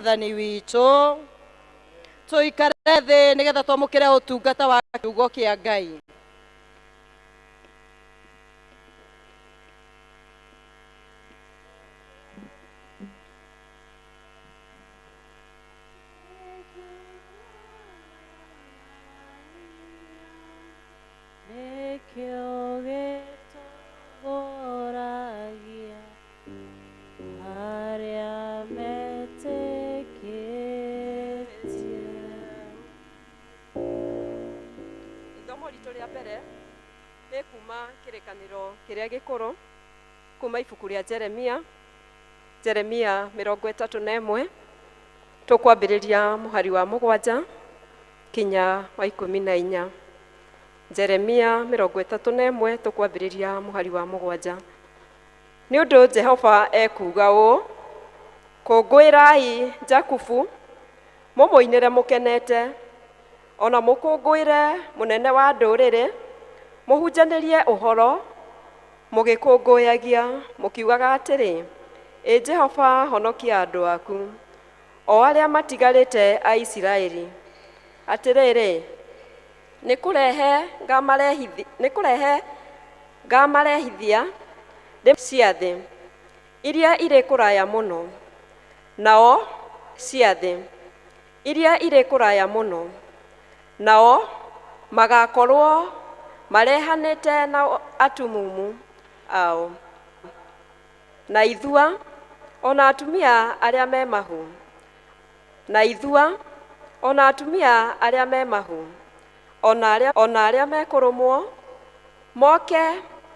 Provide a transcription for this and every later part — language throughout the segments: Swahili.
Mwathani witũ tũikare thĩ nĩgetha twamũkĩre ũtungata wa kiugo kĩa Ngai. Kĩrĩkanĩro kĩrĩa gĩkũrũ kuma ibuku rĩa Jeremia 31 tũkwambĩrĩria mũhari wa 7 kinya wa 14. Jeremia 31 tũkwambĩrĩria mũhari wa 7. Nĩ ũndũ Jehova ekuga ũũ: kũngũĩrai Jakubu, mũmũinĩre mũkenete, ona mũkũngũĩre mũnene wa ndũrĩrĩ, mũhunjanĩrie ũhoro mũgĩkũngũyagia mũkiugaga atĩrĩ, ĩ Jehova, honokia andũ aku, o arĩa matigarĩte a Isiraeli. Atĩrĩrĩ, nĩ kũrehe ngamarehithia cia thĩ iria irĩ kũraya mũno, nao cia thĩ iria irĩ kũraya mũno, nao magakorwo marehanĩte na atumumu ao, na ithua ona atumia arĩa me mahu, na ithua ona atumia arĩa me mahu, ona arĩa mekũrũmwo, moke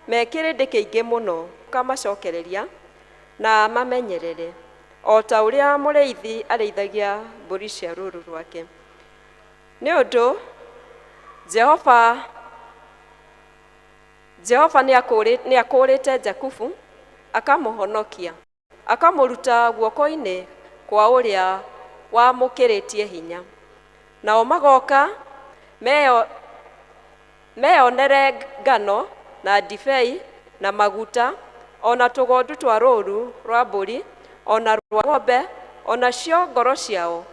mekĩrĩndĩ kĩingĩ mũno, kamacokereria na mamenyerere, o ta ũrĩa mũrĩithi arĩithagia mbũri cia rũũru rwake. Nĩ ũndũ Jehova nĩ akũrĩte Jakubu, akamũhonokia, akamũruta guoko-inĩ kwa ũrĩa wamũkĩrĩtie hinya. Nao magoka meyonere ngano na ndibei na maguta, ona tũgondu twa rũũru rwa mbũri, ona rwa ng'ombe, ona cio ngoro ciao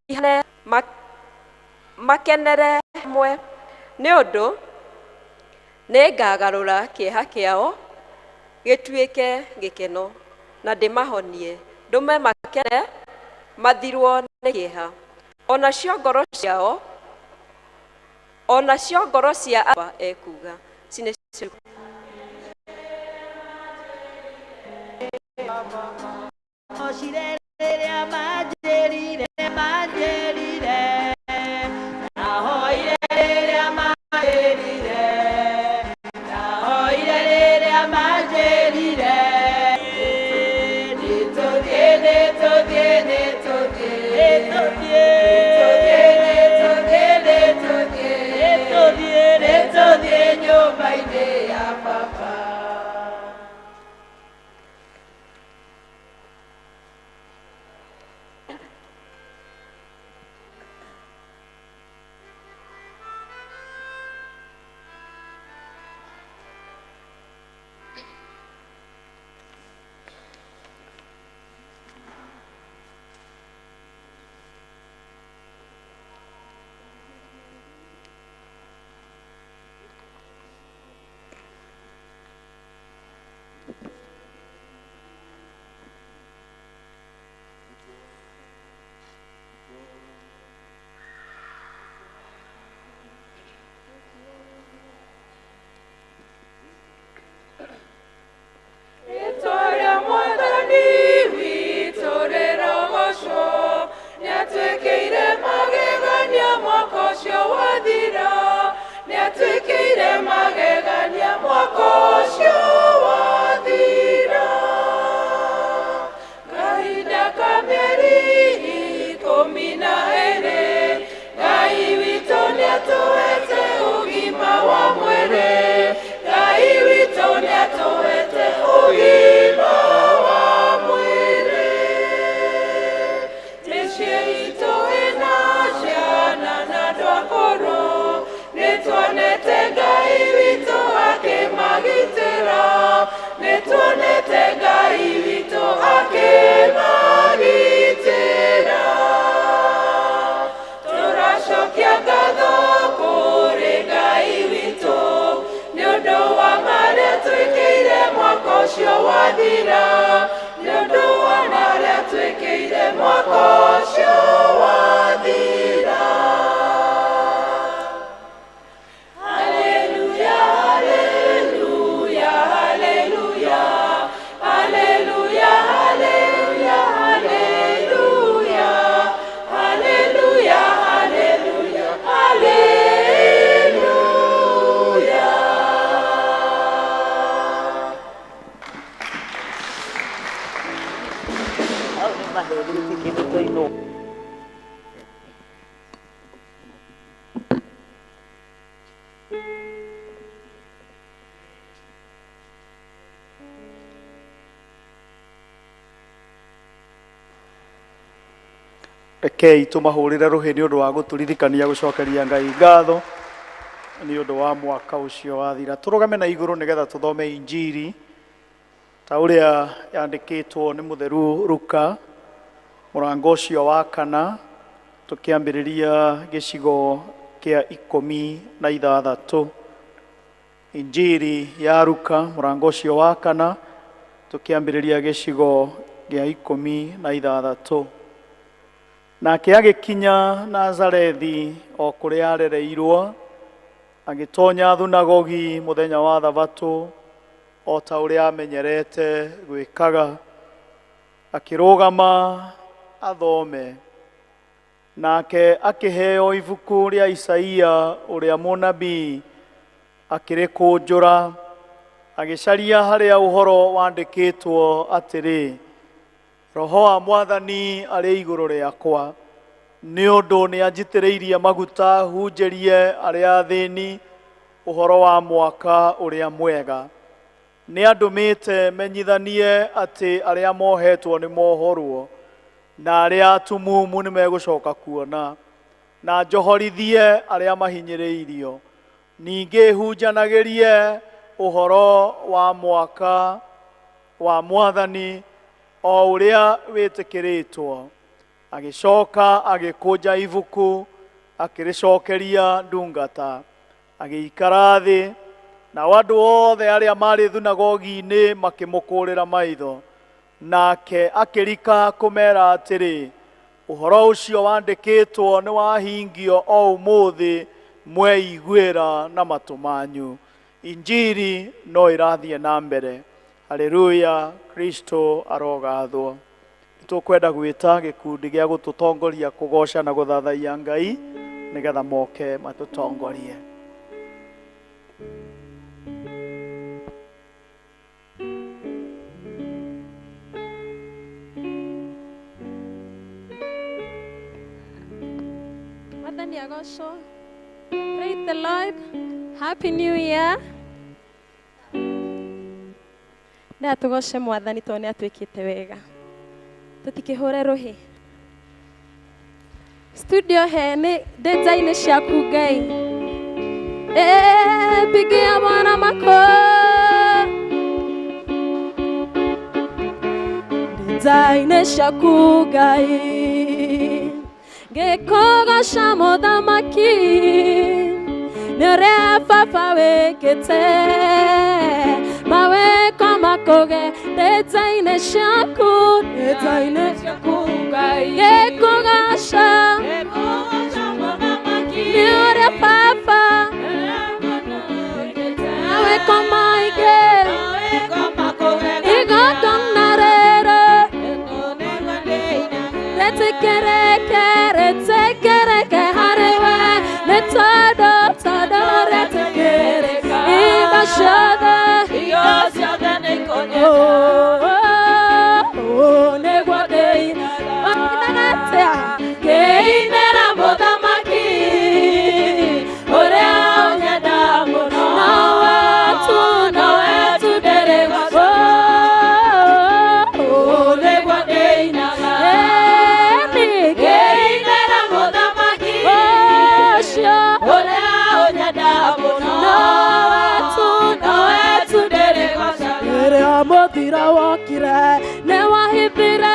ihane makenere hamwe. Nĩ ũndũ nĩngagarũra kĩeha kĩao gĩtuĩke gĩkeno, na ndĩmahonie, ndũme makene mathirwo nĩ kĩeha. Onacio ngoro cia aba ekuga Nituonete Ngai witũ akĩmagitĩra. Rekei tumahurire ruhi ni undu wa guturirikania gucokeria Ngai ngatho ni undu wa mwaka ucio wathira. Turugame na iguru nigetha tuthome injiri ta uria yandikitwo ni mutheru Luka murango ucio wa 4 tukiambiriria gicigo kia 16. Injiri ya Luka murango ucio wa 4 tukiambiriria gicigo gia 16. Nake agikinya Nazarethi o kuria arereirwo agitonya thunagogi muthenya wa Thabatũ o ta uria amenyerete gwikaga, akirugama athome. Nake akiheo ibuku ria Isaia uria munabii, akirikunjura agicaria haria uhoro wandikitwo atiri, Roho wa Mwathani ari iguru riakwa, ni undu ni anjitiriirie maguta hunjerie aria athini uhoro wa mwaka uria mwega. Ni andumite menyithanie ati aria mohetwo ni mohorwo, na aria atumumu ni megucoka kuona, na njohorithie aria mahinyiriirio. Ningi hunjanagirie uhoro wa mwaka wa Mwathani o uria witikiritwo. Agicoka agikunja ibuku akiricokeria ndungata, agiikara thi, na andu othe aria mari thunagogi-ini makimukurira maitho. Nake akirika kumera atiri, uhoro ucio wandikitwo ni wahingio o umuthi, mweiguira na matu manyu. Injiri no irathie na mbere. Haleluya, Kristo arogathwo. Tukwenda gwita gikundi gia gututongoria kugoca na guthathaia Ngai nigetha moke matutongorie. Mwathani agocwo. Praise the Lord. Happy New Year. Na tugoce Mwathani tondũ nĩ atwĩkĩte wega. Tũtikĩhũre rũhĩ. Studio he nĩ ndenja-inĩ ciaku Ngai. Pigia Bwana makofi. Ndenja-inĩ ciaku Ngai. Ngĩkũgoca Mũthamaki. Nĩ ũrĩa baba wĩkĩte. Maweko makoge ndenja-inĩ ciaku, ndenja-inĩ ciaku Ngai. Ngĩkũgoca Mũthamaki. Nĩ ũrĩa baba maweko maingĩ igongona rĩrĩ rĩtĩkĩrĩke harĩ we, nĩ tondũ rĩtĩkĩrĩke indo ciothe nĩguo ngĩinĩra Mũthamaki ũrĩa ũnyenda mũno, nowe tu ndĩrĩ gwaku, nĩguo ngĩinĩra Mũthamaki ũcio ũrĩa ũnyenda mũno, nowe tu ndĩrĩ gwaku. Rĩrĩa mũthiro wokire nĩ wahithire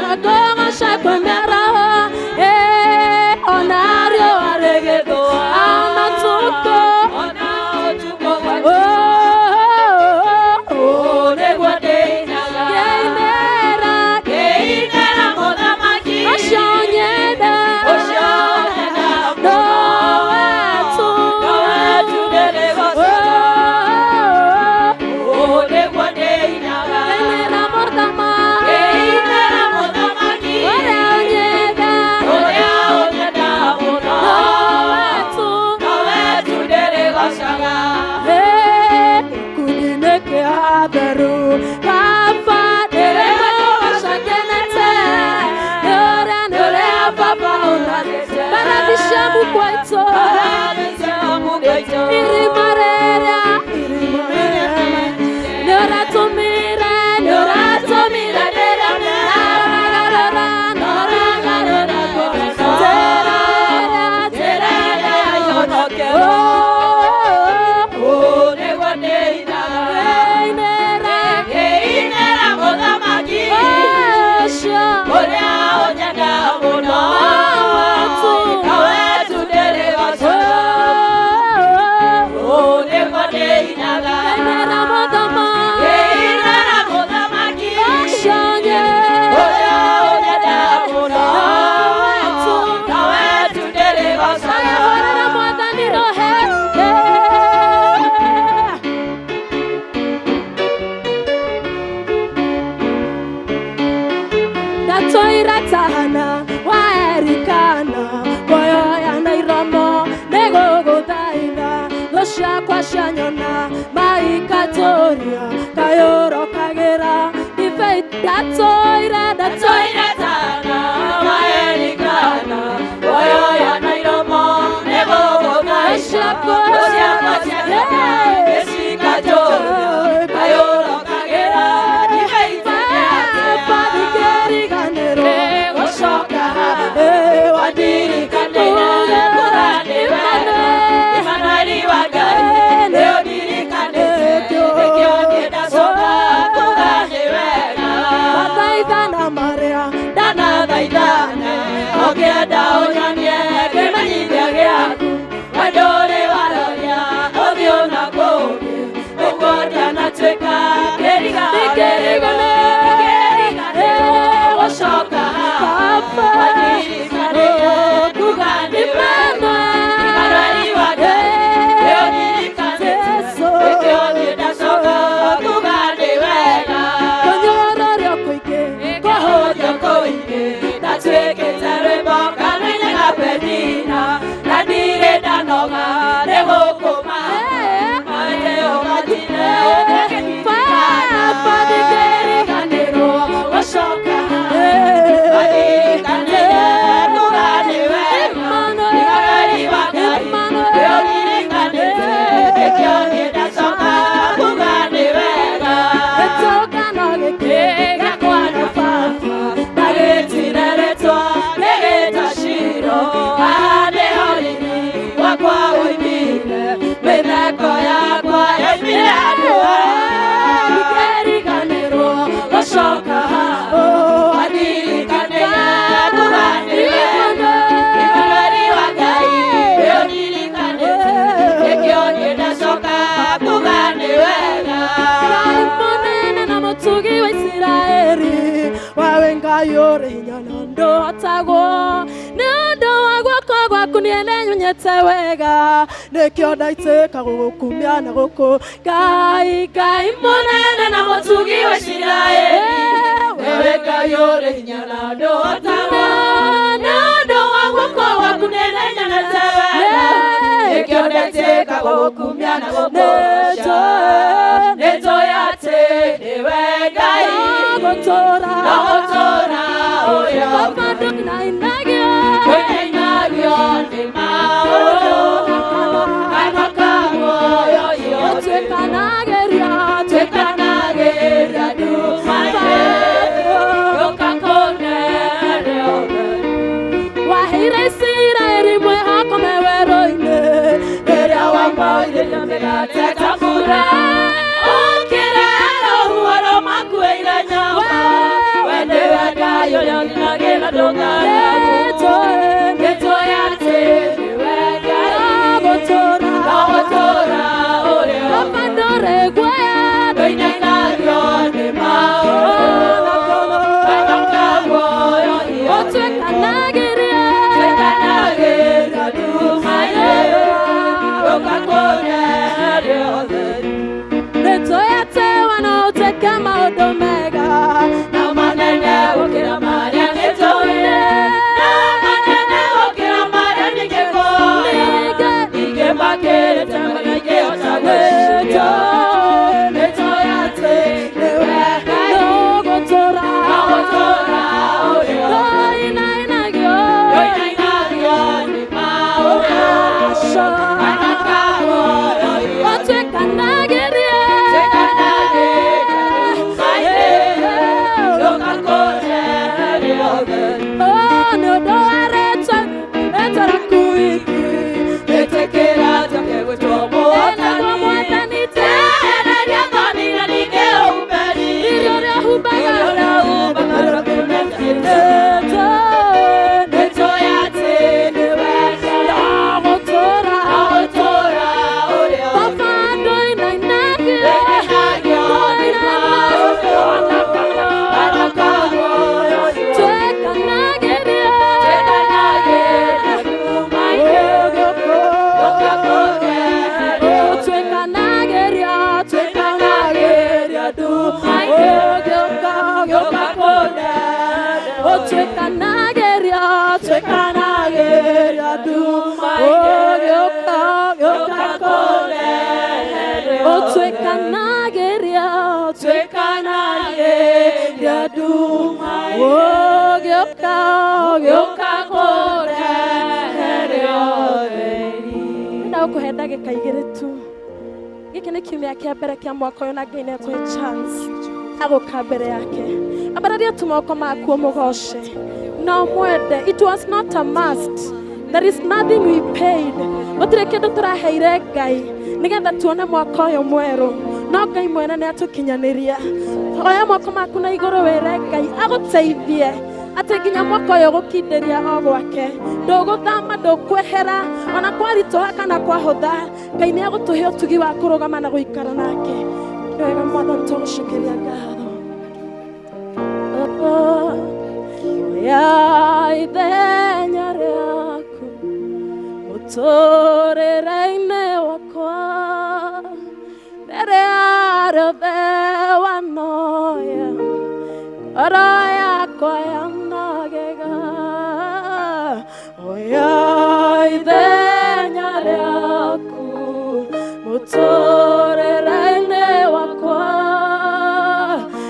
Nagomasha kwemera onario aregedo anatuko negwade geinera modamaki oshonyeda no etu delegos negwade geinera modamaki Shanyona, Maikatoria, Kayoro Kagera, Ifeit, that's Tana, Maericana, Boya Nairomo, Nebo, Shako, Katoria, Kayoro Kagera, Ifeit, Padigeri Ganero, Oshoka, Wadiri Canela, Tewega nekyo daiteka gukumya na goko gai monene na motugi wa Shiraeli wewe kayore nyala do tawa na do wako wa kunene nyana tewega nekyo daiteka gukumya na goko neto yate dewega gotora oya madu na inagyo Teta Kuhenda gikaigire tu giki ni kiumia kia mbere kia mwaka uyu na Ngai ni atwe chance agoka mbere yake abararia tumoko maku mugoce no mwende. It was not a must. There is nothing we paid. Gutire kindu turaheire Ngai nigetha tuone mwaka uyu mweru no Ngai mwene ni atukinyaniria. Oya moko maku na iguru wire Ngai aguteithie ate nginya mwaka uyu gukinderia o gwake nduguthama ndukwehera ona kwaritoha kana kwahotha Ngai ni agutuhe utugi wa kurugama na guikara nake. Ni wega Mwathani tugucokeria ngatho. Ya ithenya riaku muturire-ini wakwa mbere ya rĩothe wanoya ngoro yakwa yanagega. Oya ithenya riaku muturire-ini wakwa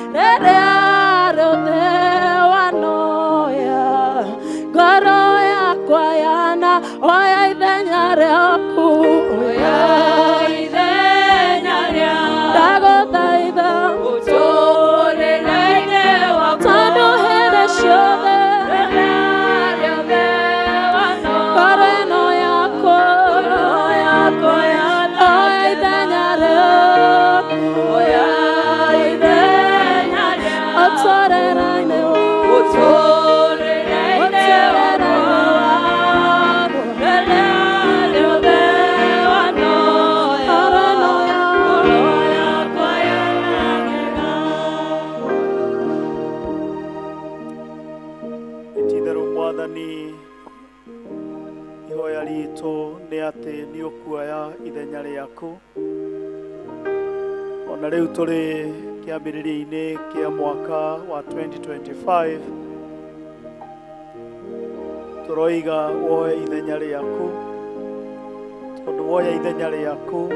mbere ya rĩothe wanoya ngoro yakwa yana. Oya ithenya riaku, oya ithenya riaku ndaguthaitha muturire-ini wakwa tondu hĩndĩ ciothe ngoro ĩno yakwa yana. Oya ithenya riaku, oya ithenya riaku muturire-ini wakwa ihoya ritu ni ati ni ukuoya ithenya riaku ona riu turi kiambiriria-ini kia mwaka wa 2025 turoiga woye ithenya riaku tondu woya ithenya riaku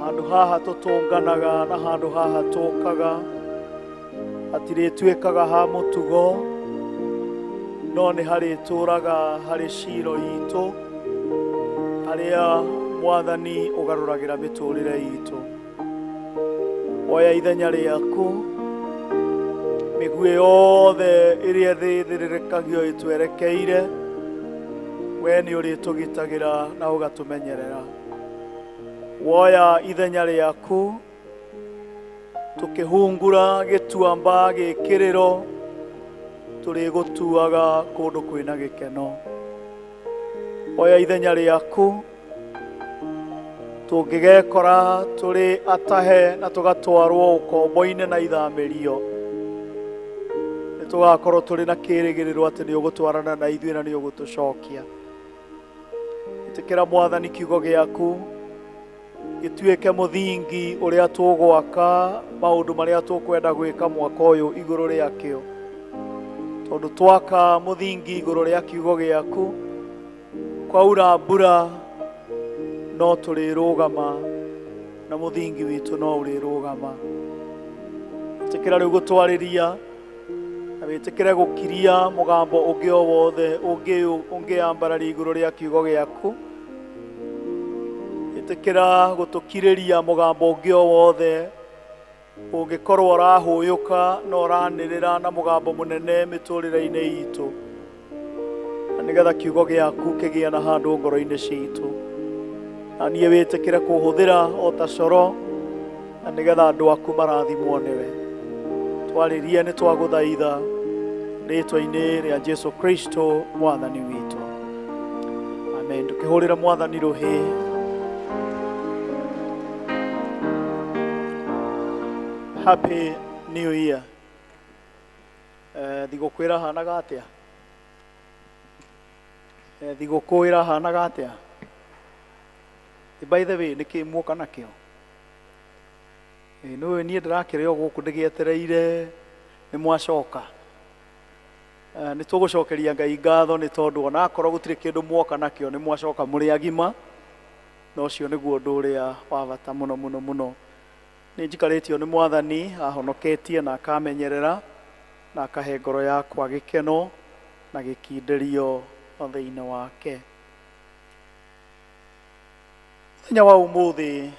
handu haha tutunganaga na handu haha tukaga hatirituikaga ha mutugo no ni harituraga hari ciro itu haria Mwathani ugaruragira miturire itu. Oya ithenya riaku migue yothe iria thithiririkagio itwerekeire we ni uritugitagira na ugatumenyerera. Woya ithenya riaku tukihungura gituamba gikiriro turi gutuaga kundu kwina gikeno. Oya ithenya riaku tungigekora turi atahe na tugatwarwo ukombo-ini na ithamirio nitugakorwo turi na kirigiriro ati ni ugutwarana na ithuĩ na ni ugutucokia. Itikira Mwathani kiugo giaku gituike muthingi uria tugwaka maundu maria tukwenda gwika mwaka uyu iguru riakio tondu twaka muthingi iguru ria kiugo giaku kwaura mbura no turirugama na muthingi witu no urirugama. Itikira riu gutwariria na witikire gukiria mugambo ungi o wothe ungiambararia iguru ria kiugo giaku. Itikira gutukiriria mugambo ungi o wothe ungikorwo urahuyuka na uranirira na mugambo munene miturire-ini itu nigetha kiugo giaku kigia na handu ngoro-ini citu na nie witikire kuhuthira o ta coro na nigetha andu aku marathimwo niwe. Twaririe ni twaguthaitha ritwa-ini ria Jesu Kristo Mwathani witu, amen. Tukihurira Mwathani ruhi. Happy New Year. Thigũkũ irahanaga atia? Thigũkũ irahanaga atia? By the way, niki muoka nakio? No nie ndirakĩrĩo gũkũ ndĩgĩetereire nĩ mwacoka. nĩ tũgũcokeria Ngai ngatho nĩ tondũ ona akorwo gũtirĩ kĩndũ mwoka nakĩo nĩ mwacoka mũrĩ agima, na ũcio nĩguo ũndũ ũrĩa wa bata mũno mũno mũno. Nĩ njikarĩtio nĩ Mwathani ahonoketie na akamenyerera na akahe ngoro yakwa gĩkeno na gĩkindĩrio thĩinĩ wake. Mũthenya wa ũmũthĩ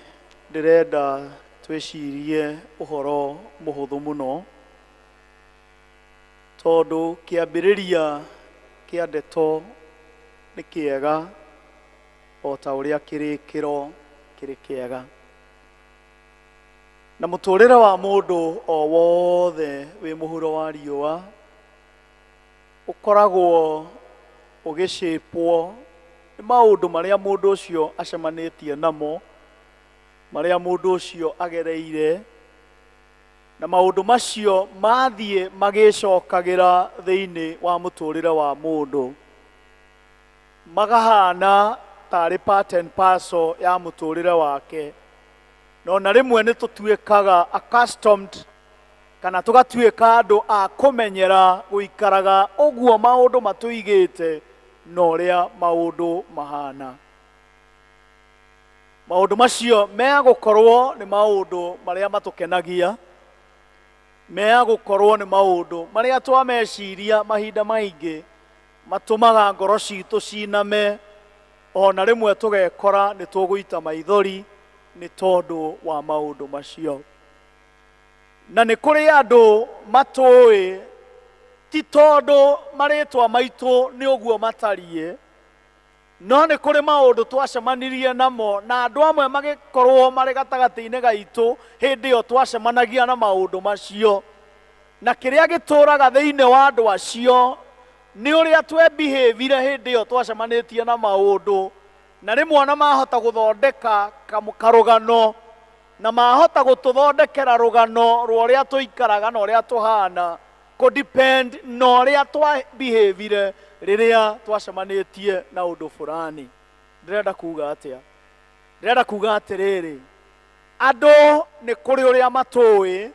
ndĩrenda twĩcirie ũhoro mũhũthũ mũno, tondũ kĩambĩrĩria kĩa ndeto nĩ kĩega o ta ũrĩa kĩrĩkĩro kĩrĩ kĩega. Na mũtũũrĩre wa mũndũ o wothe wĩ mũhuro wa riũa ũkoragwo ũgĩcĩpwo nĩ maũndũ marĩa mũndũ ũcio acemanĩtie namo, marĩa mũndũ ũcio agereire, na maũndũ macio mathiĩ magĩcokagĩra thĩinĩ wa mũtũũrĩre wa mũndũ, magahana tarĩ part and parcel ya mũtũũrĩre wake. No na rĩmwe nĩ tũtuĩkaga accustomed kana tũgatuĩka andũ a kũmenyera gũikaraga ũguo maũndũ matũigĩte na ũrĩa maũndũ mahana. Maũndũ macio megũkorwo nĩ maũndũ marĩa matũkenagia, megũkorwo nĩ maũndũ marĩa twameciria mahinda maingĩ matũmaga ngoro citũ ciname, ona rĩmwe tũgekora nĩ tũgũita maithori nĩ tondũ wa maũndũ macio. Na nĩ kũrĩ andũ matũĩ ti tondũ marĩtwa maitũ nĩ ũguo matariĩ, no nĩ kũrĩ maũndũ twacemanirie namo na andũ amwe magĩkorwo marĩ gatagatĩ-inĩ gaitũ hĩndĩ ĩyo twacemanagia na maũndũ macio, na kĩrĩa gĩtũraga thĩinĩ wa andũ acio nĩ ũrĩa twebihĩvire hĩndĩ ĩyo twacemanĩtie na maũndũ, na rĩmwe ona mahota gũthondeka karũgano na mahota gũtũthondekera rũgano rwa ũrĩa tũikaraga na ũrĩa tũhana kũdepend na ũrĩa twebihĩvire rĩrĩa twacemanĩtie na ũndũ fulani. Ndĩrenda kuga atĩa? Ndĩrenda kuga atĩrĩrĩ, andũ nĩ kũrĩ ũrĩa matũĩ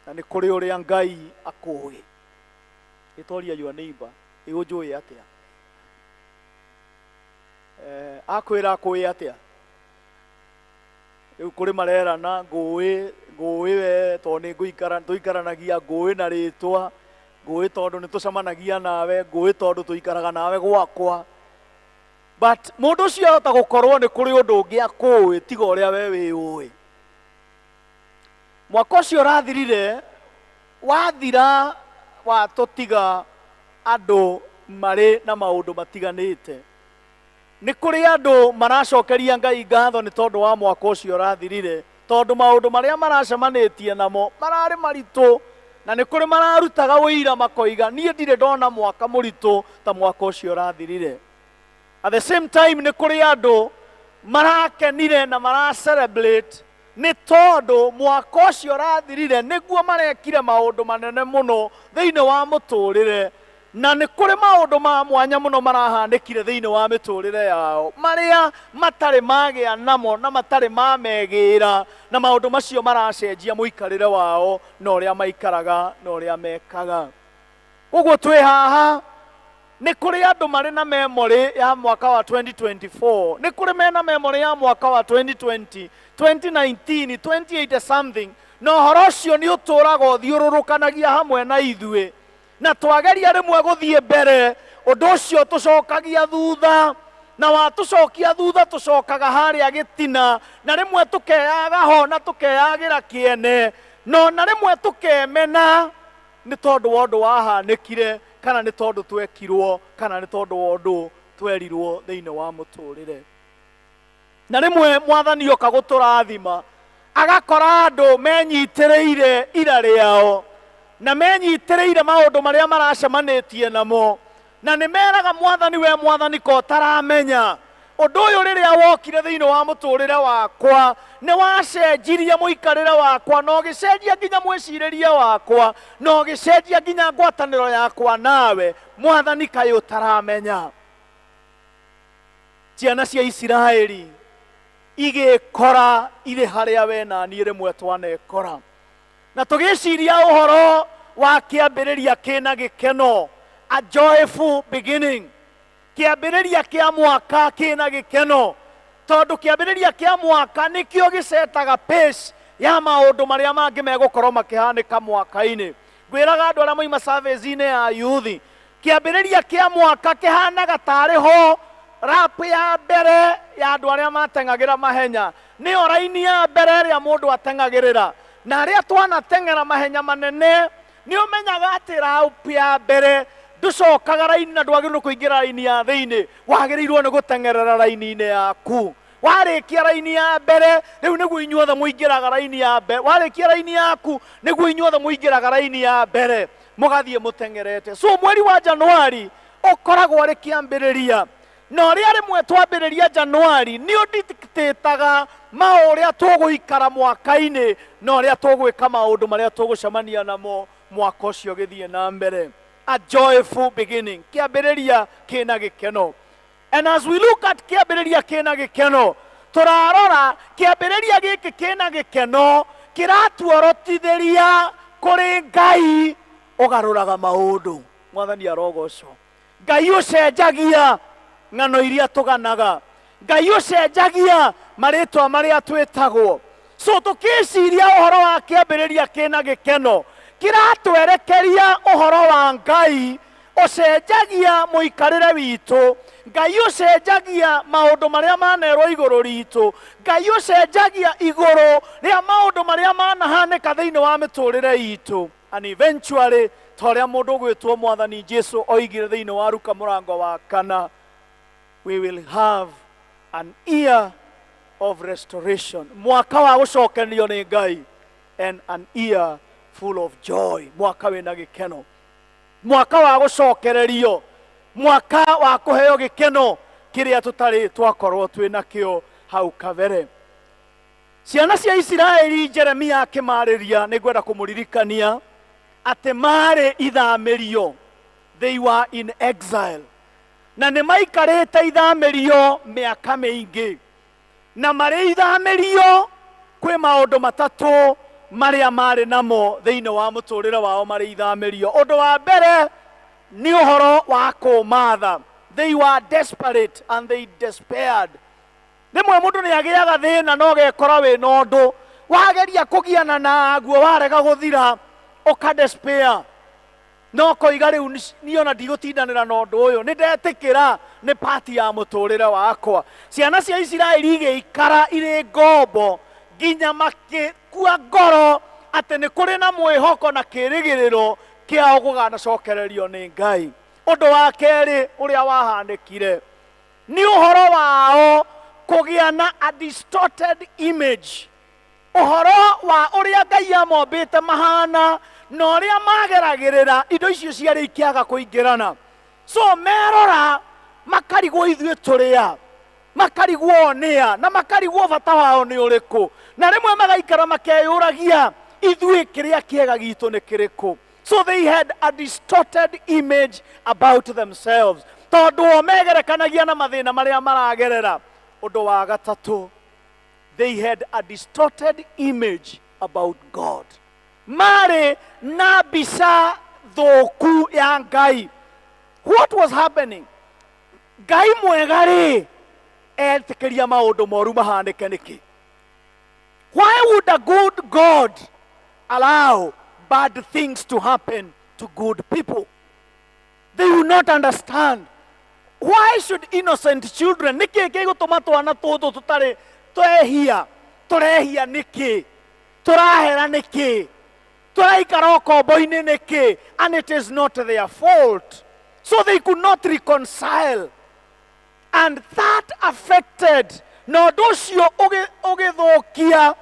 na nĩ kũrĩ ũrĩa Ngai akũĩ. Gĩtoria your neighbor, ĩgũnjũĩ atĩa? Akwĩra akũĩ atĩa? Rĩu kũrĩ marerana ngũĩ we tondũ nĩ tũikaranagia, ngũĩ na rĩtwa, ngũĩ tondũ nĩ tũcemanagia nawe, ngũĩ tondũ tũikaraga nawe gwakwa. But mũndũ ũcio ahota gũkorwo nĩ kũrĩ ũndũ ũngĩ akũĩ tiga ũrĩa we wĩũĩ. Mwaka ũcio ũrathirire wathira watũtiga andũ marĩ na maũndũ matiganĩte. Nĩ kũrĩ andũ maracokeria Ngai ngatho nĩ tondũ wa mwaka ũcio ũrathirire, tondũ maũndũ marĩa maracemanĩtie namo mararĩ maritũ, na nĩ kũrĩ mararutaga ũira makoiga niĩ ndirĩ ndona mwaka mũritũ ta mwaka ũcio ũrathirire. At the same time nĩ kũrĩ andũ marakenire na maracelebrate nĩ tondũ mwaka ũcio ũrathirire nĩguo marekire maũndũ manene mũno thĩinĩ wa mũtũũrĩre, na nĩ kũrĩ maũndũ ma mwanya mũno marahanĩkire thĩinĩ wa mĩtũũrĩre yao marĩa matarĩ magĩa namo na matarĩ mamegĩra, na maũndũ macio maracenjia mũikarĩre wao na ũrĩa maikaraga na ũrĩa mekaga. Ũguo twĩ haha, nĩ kũrĩ andũ marĩ na memory ya mwaka wa 2024, nĩ kũrĩ mena memory ya mwaka wa 2020, 2019, 2080 something, na ũhoro ũcio nĩ ũtũũraga ũthiũrũrũkanagia hamwe na ithuĩ, na twageria rĩmwe gũthiĩ mbere ũndũ ũcio tũcokagia thutha, na watũcokia thutha tũcokaga harĩa gĩtina, na rĩmwe tũkeyaga ho na tũkeyagĩra kĩene, no na rĩmwe tũkemena nĩ tondũ wa ũndũ wahanĩkire, kana nĩ tondũ twekirwo, kana nĩ tondũ wa ũndũ twerirwo thĩinĩ wa mũtũũrĩre. Na rĩmwe Mwathani oka gũtũrathima agakora andũ menyitĩrĩire ira rĩao na menyitĩrĩire maũndũ marĩa maracemanĩtie namo, na nĩ meraga Mwathani, we Mwathani ko ũtaramenya ũndũ ũyũ rĩrĩa wokire thĩinĩ wa mũtũũrĩre wakwa nĩ wacenjirie mũikarĩre wakwa, na ũgĩcenjia nginya mwĩcirĩrie wakwa, na ũgĩcenjia nginya ngwatanĩro yakwa nawe. Mwathani kaĩ ũtaramenya? Ciana cia Isiraeli igĩkora irĩ harĩa we na niĩ rĩmwe twanekora, na tũgĩciria ũhoro wa kiambĩrĩria kĩna gĩkeno, a joyful beginning. Kiambĩrĩria kĩa mwaka kĩna gĩkeno, tondũ kĩambĩrĩria kĩa mwaka nĩkĩo gĩcetaga pace ya maũndũ marĩa mangĩ megũkorwo makĩhanĩka mwaka-inĩ. Ngwĩraga andũ arĩa moima service-inĩ ya youth, kĩambĩrĩria kĩa mwaka kĩhanaga tarĩ ho rap ya mbere ya andũ arĩa mateng'agĩra mahenya, nĩyo raini ya mbere ĩrĩa mũndũ ateng'agĩrĩra, na arĩa twanateng'era mahenya manene nĩ ũmenyaga atĩ rap ya mbere ndũcokaga raini na ndwagĩrĩirwo kũingĩra raini ya thĩinĩ, wagĩrĩirwo nĩ gũteng'erera raini-inĩ yaku. Warĩkia raini ya mbere rĩu nĩguo inyuothe mũingĩraga raini ya mbere, warĩkia raini yaku nĩguo inyuothe mũingĩraga raini ya mbere, mũgathiĩ mũteng'erete. So mweri wa Januari ũkoragwo arĩ kĩambĩrĩria, na ũrĩa rĩmwe twambĩrĩria Januari nĩ ũdictateaga maũrĩa tũgũikara mwaka-inĩ na ũrĩa tũgwĩka maũndũ marĩa tũgũcemania namo mwaka ũcio gĩthiĩ na mbere. A joyful beginning, kĩambĩrĩria kĩna gĩkeno. And as we look at kĩambĩrĩria kĩna gĩkeno, tũrarora kĩambĩrĩria gĩkĩ kĩna gĩkeno kĩratuorotithĩria kũrĩ Ngai ũgarũraga maũndũ. Mwathani arogocwo. Ngai ũcenjagia ng'ano iria tũganaga. Ngai ũcenjagia marĩtwa marĩa twĩtagwo. So tũkĩciria ũhoro wa kĩambĩrĩria kĩna gĩkeno kĩratwerekeria ũhoro wa Ngai ũcenjagia mũikarĩre witũ. Ngai ũcenjagia maũndũ marĩa manerwo igũrũ ritũ. Ngai ũcenjagia igũrũ rĩa maũndũ marĩa manahanĩka thĩinĩ wa mĩtũrĩre itũ. And eventually ta ũrĩa mũndũ ũgwĩtwo Mwathani Jesũ oigire thĩinĩ wa Luka mũrango wa 4, we will have an year of restoration, mwaka wa gũcokenio nĩ Ngai, and an year full of joy, mwaka wĩna gĩkeno, mwaka wa gũcokererio, mwaka wa kũheo gĩkeno kĩrĩa tũtarĩ twakorwo twĩnakĩo hau kabere. Ciana cia Isiraeli Jeremia akĩmarĩria, nĩngwenda kũmũririkania atĩ marĩ ithamĩrio, they were in exile, na nĩ maikarĩte ithamĩrio mĩaka mĩingĩ, na marĩ ithamĩrio kwĩ maũndũ matatũ marĩa marĩ namo thĩinĩ wa mũtũrĩre wao marĩ ithamĩrio. Ũndũ wa mbere nĩ ũhoro wa kũmatha. They were desperate and they despaired. Rĩmwe mũndũ nĩ agĩaga thĩna na ũgekora wĩna ũndũ, wageria kũgiana naguo warega gũthira ũkadespair, no koiga rĩu niĩ ona ndigũtindanĩra na ũndũ ũyũ, nĩ ndetĩkĩra nĩ pati ya mũtũrĩre wakwa. Ciana cia Isiraeli igĩikara irĩ ngombo nginya makĩkua ngoro atĩ nĩ kũrĩ na mwĩhoko na kĩrĩgĩrĩro kĩao gũganacokererio nĩ Ngai. Ũndũ wa kerĩ ũrĩa wahanĩkire nĩ ũhoro wao kũgĩa na a distorted image, ũhoro wa ũrĩa Ngai amombĩte mahana na ũrĩa mageragĩrĩra indo icio ciarĩ ikĩaga kũingĩrana. So merora makarigwo ithuĩ tũrĩa, makarigwo nĩa, na makarigwo bata wao nĩ ũrĩkũ, na rĩmwe magaikara makeyũragia ithuĩ kĩrĩa kĩega gitũ nĩ kĩrĩkũ. So they had a distorted image about themselves, tondũ o megerekanagia na mathĩna marĩa maragerera. Ũndũ wa gatatũ, they had a distorted image about God. Marĩ na mbica thũku ya Ngai. What was happening? Ngai mwega rĩ etĩkĩria maũndũ moru mahanĩke nĩkĩ? Why would a good God allow bad things to happen to good people? They will not understand. Why should innocent children, nĩkĩ gĩgũtũma twana tũtũ tũtarĩ twehia, tũrehia nĩkĩ, tũrahera nĩkĩ, tũraikara ũkombo-inĩ nĩkĩ? And it is not their fault. So they could not reconcile, and that affected, na ũndũ ũcio ũgĩthũkia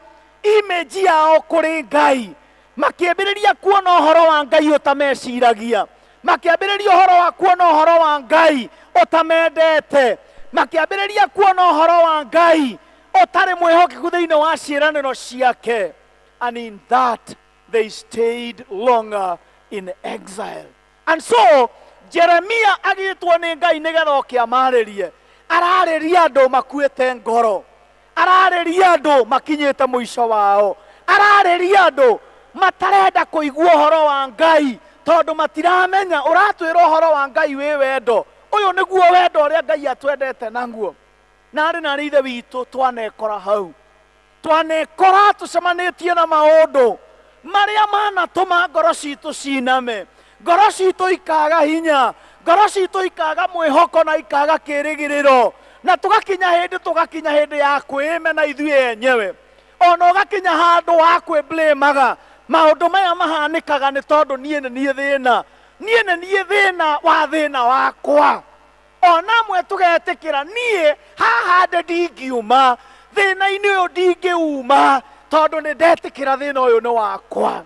image yao kũrĩ Ngai. Makĩambĩrĩria kuona ũhoro wa Ngai ũtameciragia, makĩambĩrĩria ũhoro wa kuona ũhoro wa Ngai ũtamendete, makĩambĩrĩria kuona ũhoro wa Ngai ũtarĩ mwĩhokeku thĩinĩ wa ciĩranĩro ciake. And in that they stayed longer in exile. And so Jeremia agĩtwo nĩ Ngai nĩgetha oke amarĩrie. Ararĩria andũ makuĩte ngoro, ararĩria andũ makinyĩte mũico wao, ararĩria andũ matarenda kuigua horo wa Ngai tondu matiramenya uratwira horo wa Ngai wi wendo. Uyu niguo wendo uria Ngai atwendete naguo. Nari na rithe witu twanekora hau, twanekora tucemanitie na maundu maria manatuma ngoro citu ciname, ngoro citu ikaga hinya, ngoro citu ikaga mwihoko na ikaga kirigiriro, na tugakinya hindi ya kwimena ithui enyewe, ona ugakinya handu wa kwiblameaga. Maundu maya mahanikaga ni tondu nie ni thina wa thina wakwa. Ona mwe tugetikira nie haha ndingiuma thina-ini uyu ndingiuma tondu ni ndetikira thina uyu ni wakwa.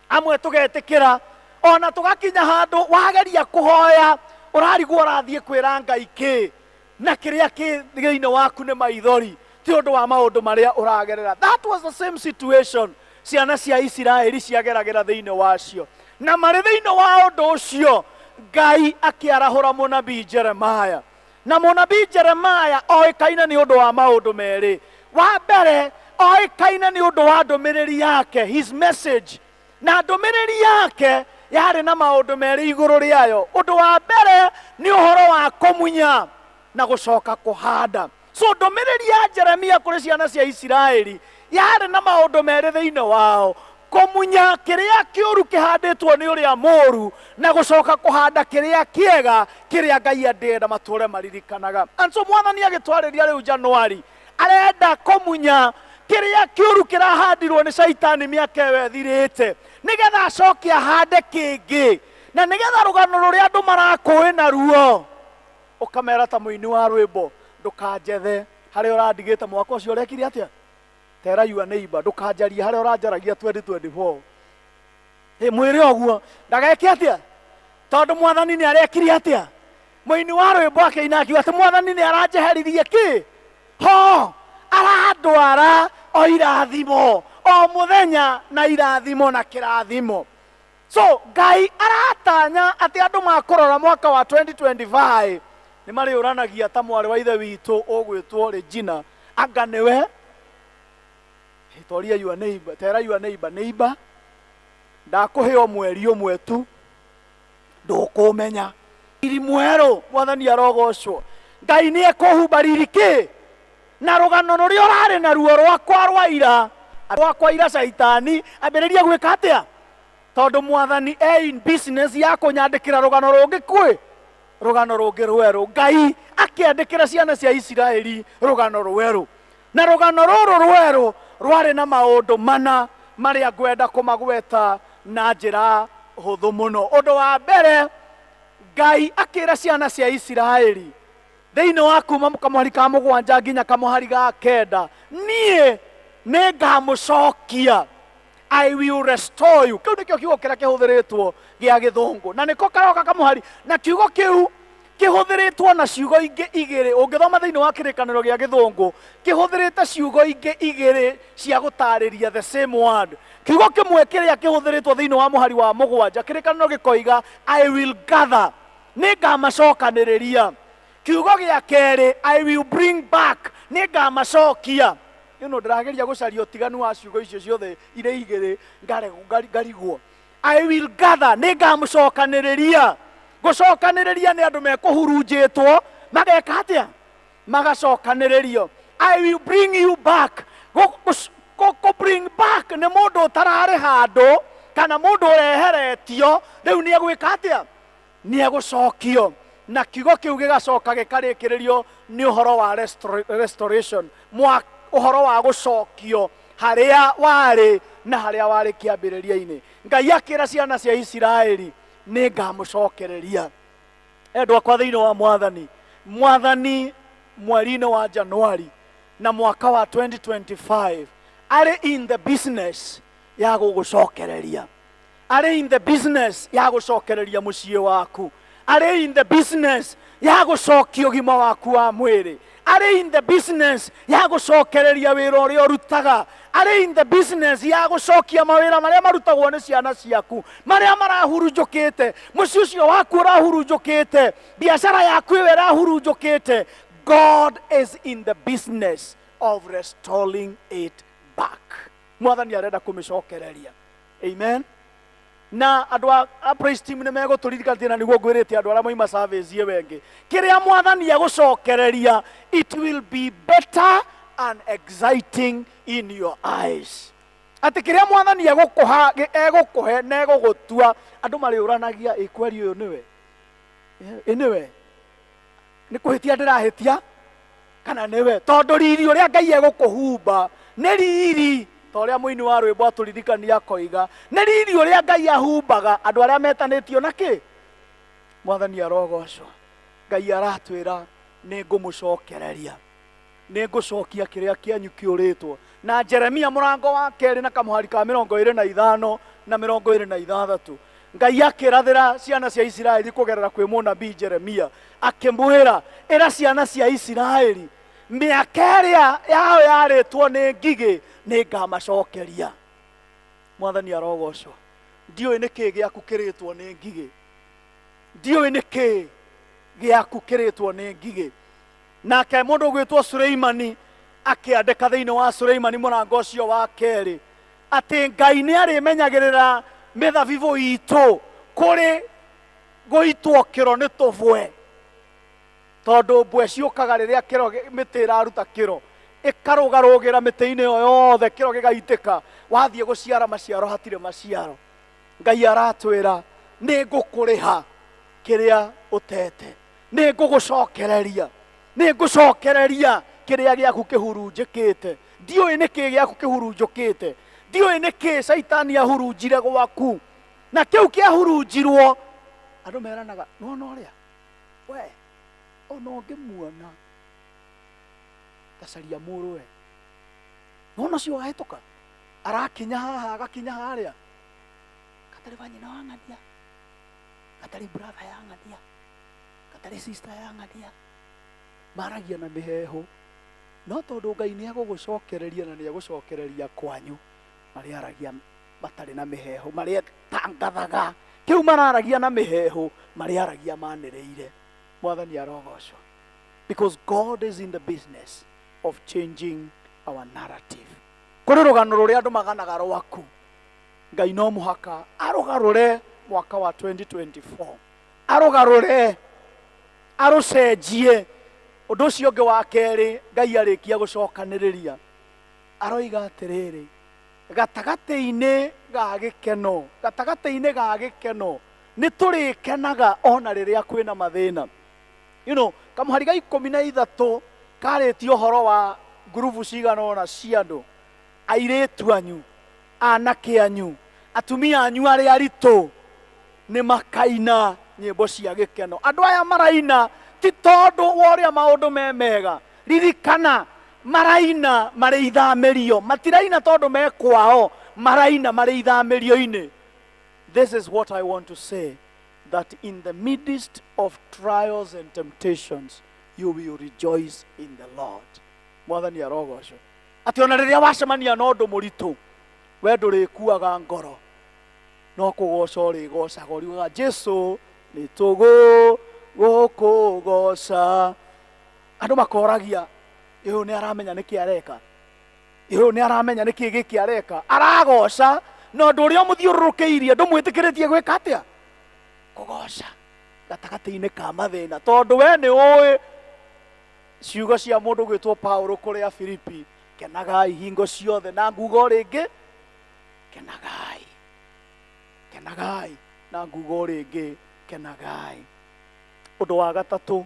Amwe tugetikira ona tugakinya handu wageria kuhoya urarigwo urathie kwira Ngai ki na kiria ki thiini waku ni maithori ti undu wa maundu maria uragerera. That was the same situation ciana cia Isiraeli ciageragira thiini wacio, na mari thiini wa undu ucio Ngai akiarahura munabii Jeremiah. Na munabii Jeremiah oikaine ni undu wa maundu meri. Wa mbere oikaine ni undu wa ndumiriri yake, his message, na ndumiriri yake yari na maundu meri iguru riayo. Undu wa mbere ni uhoro wa kumunya na gucoka kuhanda. So ndumiriri ya Jeremiah kuri ciana cia Isiraeli yari na maundu meri thiini wao: kumunya kiria kiuru kihanditwo ni uria moru na gucoka kuhanda kiria kiega kiria Ngai endenda mature maririkanaga. And so mwathani agitwariria riu Januari arenda kumunya kiria kiuru kirahandirwo ni Saitani miaka ewe thirite nigetha acoke ahande kingi, na nigetha rugano ruria andu marakuina ruo ukamera ta muini wa rwimbo ndukanjethe haria urandigite mwaka ucio urekire atia. Tell your neighbor, ndukanjaria haria uranjaragia 2024. Mwire oguo ndageke atia tondu mwathani ni arekire atia. Muini wa rwimbo akiina akiuga ati mwathani ni aranjeheririe ki ho arandwara o irathimo o muthenya na irathimo na kirathimo. So Ngai aratanya ati andu makurora mwaka wa 2025 ni mari uranagia ta mwari wa ithe witu ugwitwo Regina anga niwe. Toria your neighbor, tell your neighbor, ndakuhe o mweri umwe tu ndukumenya iri mwero mwathani arogocwo. Ngai ni ekuhumbariri ki na rugano ruria urari na ruo rwakwa ira Saitani ambiriria gwika atia tondu mwathani in business ya kunyandikira rugano rungi kwi rugano rungi rweru. Ngai akiandikira ciana cia Isiraeli rugano rweru, na rugano ruru rweru rwari na maundu mana maria ngwenda kumagweta na njira huthu muno. Undu wa mbere, Ngai akira ciana cia Isiraeli thiini wa kuma kamuhari ka mugwanja nginya kamuhari ga kenda, nie ni ngamucokia, I will restore you. Kiu nikio kiugo kiria kihuthiritwo gia githungu, na niko karoka kamuhari na kiugo kiu kihuthiritwo na ciugo ingi igiri. Ungithoma thiini wa kirikaniro gia githungu kihuthirite ciugo ingi igiri cia gutariria the same word. Kiugo kimwe kiria kihuthiritwo thiini wa muhari wa mugwanja kirikaniro gikoiga I will gather, ni ngamacokaniriria. Kiugo gia keri I will bring back, ni ngamacokia. Ndirageria gucaria utiganu wa ciugo icio ciothe ire igiri ngarigwo. I will gather, ni ngamucokaniriria. Gucokaniriria ni andu mekuhurunjitwo mageka atia magacokaniririo. I will bring you back. Go bring back ni mundu utarari handu kana mundu ureheretio riu ni egwika atia ni egucokio. Na kiugo kiu gigacoka gikarikiririo ni uhoro wa restoration, uhoro wa gucokio haria wari na haria wari kiambiriria-ini. Ngai akira ciana cia Isiraeli ni ngamucokereria. Endwa kwa thiini wa mwathani mweri-ini wa Januari na mwaka wa 2025 ari in the business ya gugucokereria, ari in the business ya gucokereria mucii waku, ari in the business ya gucokia ugima waku wa mwiri, ari in the business ya gucokereria wira uria urutaga, ari in the business ya gucokia mawira maria marutagwo ni ciana ciaku maria marahurunjukite, mucii ucio waku urahurunjukite, biashara yaku irahurunjukite. God is in the business of restoring it back. Mwathani arenda kumicokereria. Amen. Na andå a praise team nä megå tå ririkania na nä guo ngwä rä te andå arä a moima service ye wengä kä rä a mwathani egå cokereria, it will be better and exciting in your eyes. Atä kä rä a mwathani egå kå he na egå gå tua, andå marä å ranagia ä kweri å yå nä we nä we nä kå hä tia ndä rahä tia kana nä we, tondå riri å rä a Ngai egå kå humba nä riri ta å rä a må ini wa rwä mbo atå ririkania akoiga nä riri å rä a Ngai ahumbaga andå arä a metanä tio na kä. Mwathani arogocwo. Ngai aratwä ra nä ngå må cokereria, nä ngå cokia kä rä a kä anyu kä å rä two. Na Jeremia mũrango wa kerĩ na kamũhari ka 25 na 26 Ngai akĩrathĩra ciana cia Isiraeli kũgerera kwĩ mũnabii Jeremia akĩmwĩra, ĩra ciana cia Isiraeli mĩaka ĩrĩa yao yarĩtwo nĩ ngigĩ nĩ ngamacokeria. Mwathani arogocwo. Ndiũĩ nĩ kĩĩ gĩaku kĩrĩtwo nĩ ngigĩ, ndiũĩ nĩ kĩĩ gĩaku kĩrĩtwo nĩ ngigĩ. Nake mũndũ ũgwĩtwo Suleimani akĩandĩka thĩinĩ wa Suleimani mũrango ũcio wa kerĩ atĩ Ngai nĩ arĩmenyagĩrĩra mĩthabibũ itũ kũrĩ gũitwo kĩro nĩ tũbwe, tondũ mbwe ciũkaga rĩrĩa kĩro mĩtĩ ĩraruta kĩro ĩkarũgarũgĩra mĩtĩ-inĩ ĩyo yothe, kĩro gĩgaitĩka, wathiĩ gũciara maciaro hatirĩ maciaro. Ngai aratwĩra nĩ ngũkũrĩha kĩrĩa ũtete, nĩ ngũgũcokereria, nĩ ngũcokereria kĩrĩa gĩaku kĩhurunjĩkĩte. Ndiũĩ nĩ kĩĩ gĩaku kĩhurunjũkĩte, ndiũĩ nĩ kĩĩ Saitani ahurunjire gwaku, na kĩu kĩahurunjirwo andũ meranaga nona ũrĩa we ona ũngĩmuona tacaria mũrũwe, nona ũcio wahĩtũka arakinya haha agakinya harĩa gatarĩ ba nyina wa ng'ania, gatarĩ brother ya ng'ania, gatarĩ sister ya ng'ania, maragia na mĩheehũ. No tondũ Ngai nĩ egũgũcokereria na nĩ egũcokereria kwanyu, marĩa aragia matarĩ na mĩheehũ, marĩa tangathaga kĩu mararagia na mĩheehũ, marĩa aragia manĩrĩire. Mwathani arogocwo. Because God is in the business of changing our narrative. Kũrĩ rũgano rũrĩa andũ maganaga rwaku, Ngai no mũhaka arũgarũre mwaka wa 2024, arũgarũre, arũcenjie. Ũndũ ũcio ũngĩ wa kerĩ, Ngai arĩkia gũcokanĩrĩria aroiga atĩrĩrĩ, gatagatĩ-inĩ ga gĩkeno, gatagatĩ-inĩ ga gĩkeno nĩ tũrĩkenaga ona rĩrĩa kwĩna mathĩna. You know, kamũhari ga 13 karĩtie ũhoro wa ngurubu cigana ona cia andũ, airĩtu anyu, anake anyu, atumia anyu arĩa aritũ nĩ makaina nyĩmbo cia gĩkeno. Andũ aya maraina ti tondũ wa ũrĩa maũndũ me mega, ririkana maraina marĩ ithamĩrio, matiraina tondũ me kwao, maraina marĩ ithamĩrio-inĩ. This is what I want to say, that in the midst of trials and temptations you will rejoice in the Lord. Mwathani arogocwo. Atĩ ona rĩrĩa wacemania na ũndũ mũritũ, we ndũrĩkuaga ngoro, no kũgoca ũrĩgocaga ũriugaga Jesũ nĩ tũgũkũgoca. Andũ makoragia ũyũ nĩ aramenya nĩkĩ areka, ũyũ nĩ aramenya nĩkĩ gĩkĩ areka, aragoca na ũndũ ũrĩa ũmũthiũrũrũkĩirie ndũmwĩtĩkĩrĩtie gwĩka atĩa, kũgoca gatagatĩ-inĩ ka mathĩna. Tondũ we nĩ ũĩ ciugo cia mũndũ gwĩtwo Paũlũ kũrĩ Afilipi, kenagai hingo ciothe, na ngugo rĩngĩ kenagai, kenagai, na ngugo rĩngĩ kenagai. Ũndũ wa gatatũ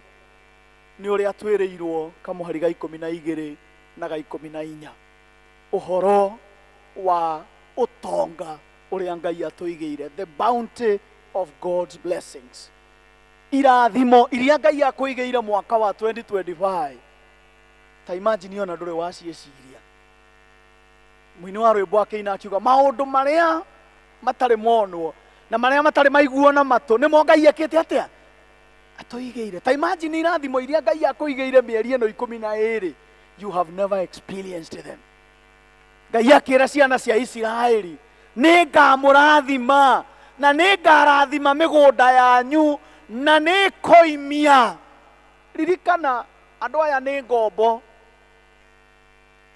nĩ ũrĩa twĩrĩirwo kamũhari ga 12 na ga 14, ũhoro wa ũtonga ũrĩa Ngai atũigĩire, the bounty of God's blessings. Irathimo iria Ngai akũigĩire mwaka wa 2025, ta imagine ona ndũrĩ waciĩciria. Mũini wa rwĩmbo akĩina akiuga maũndũ marĩa matarĩ monwo na marĩa matarĩ maiguo na matũ nĩmo Ngai ekĩte atĩa, atũigĩire. Ta imagine irathimo iria Ngai akũigĩire mĩeri ĩno 12, you have never experienced them. Ngai akĩra ciana cia Isiraeli, nĩ ngamũrathima na nĩ ngarathima mĩgũnda yanyu na nĩ koimia. Ririkana andũ aya nĩ ngombo,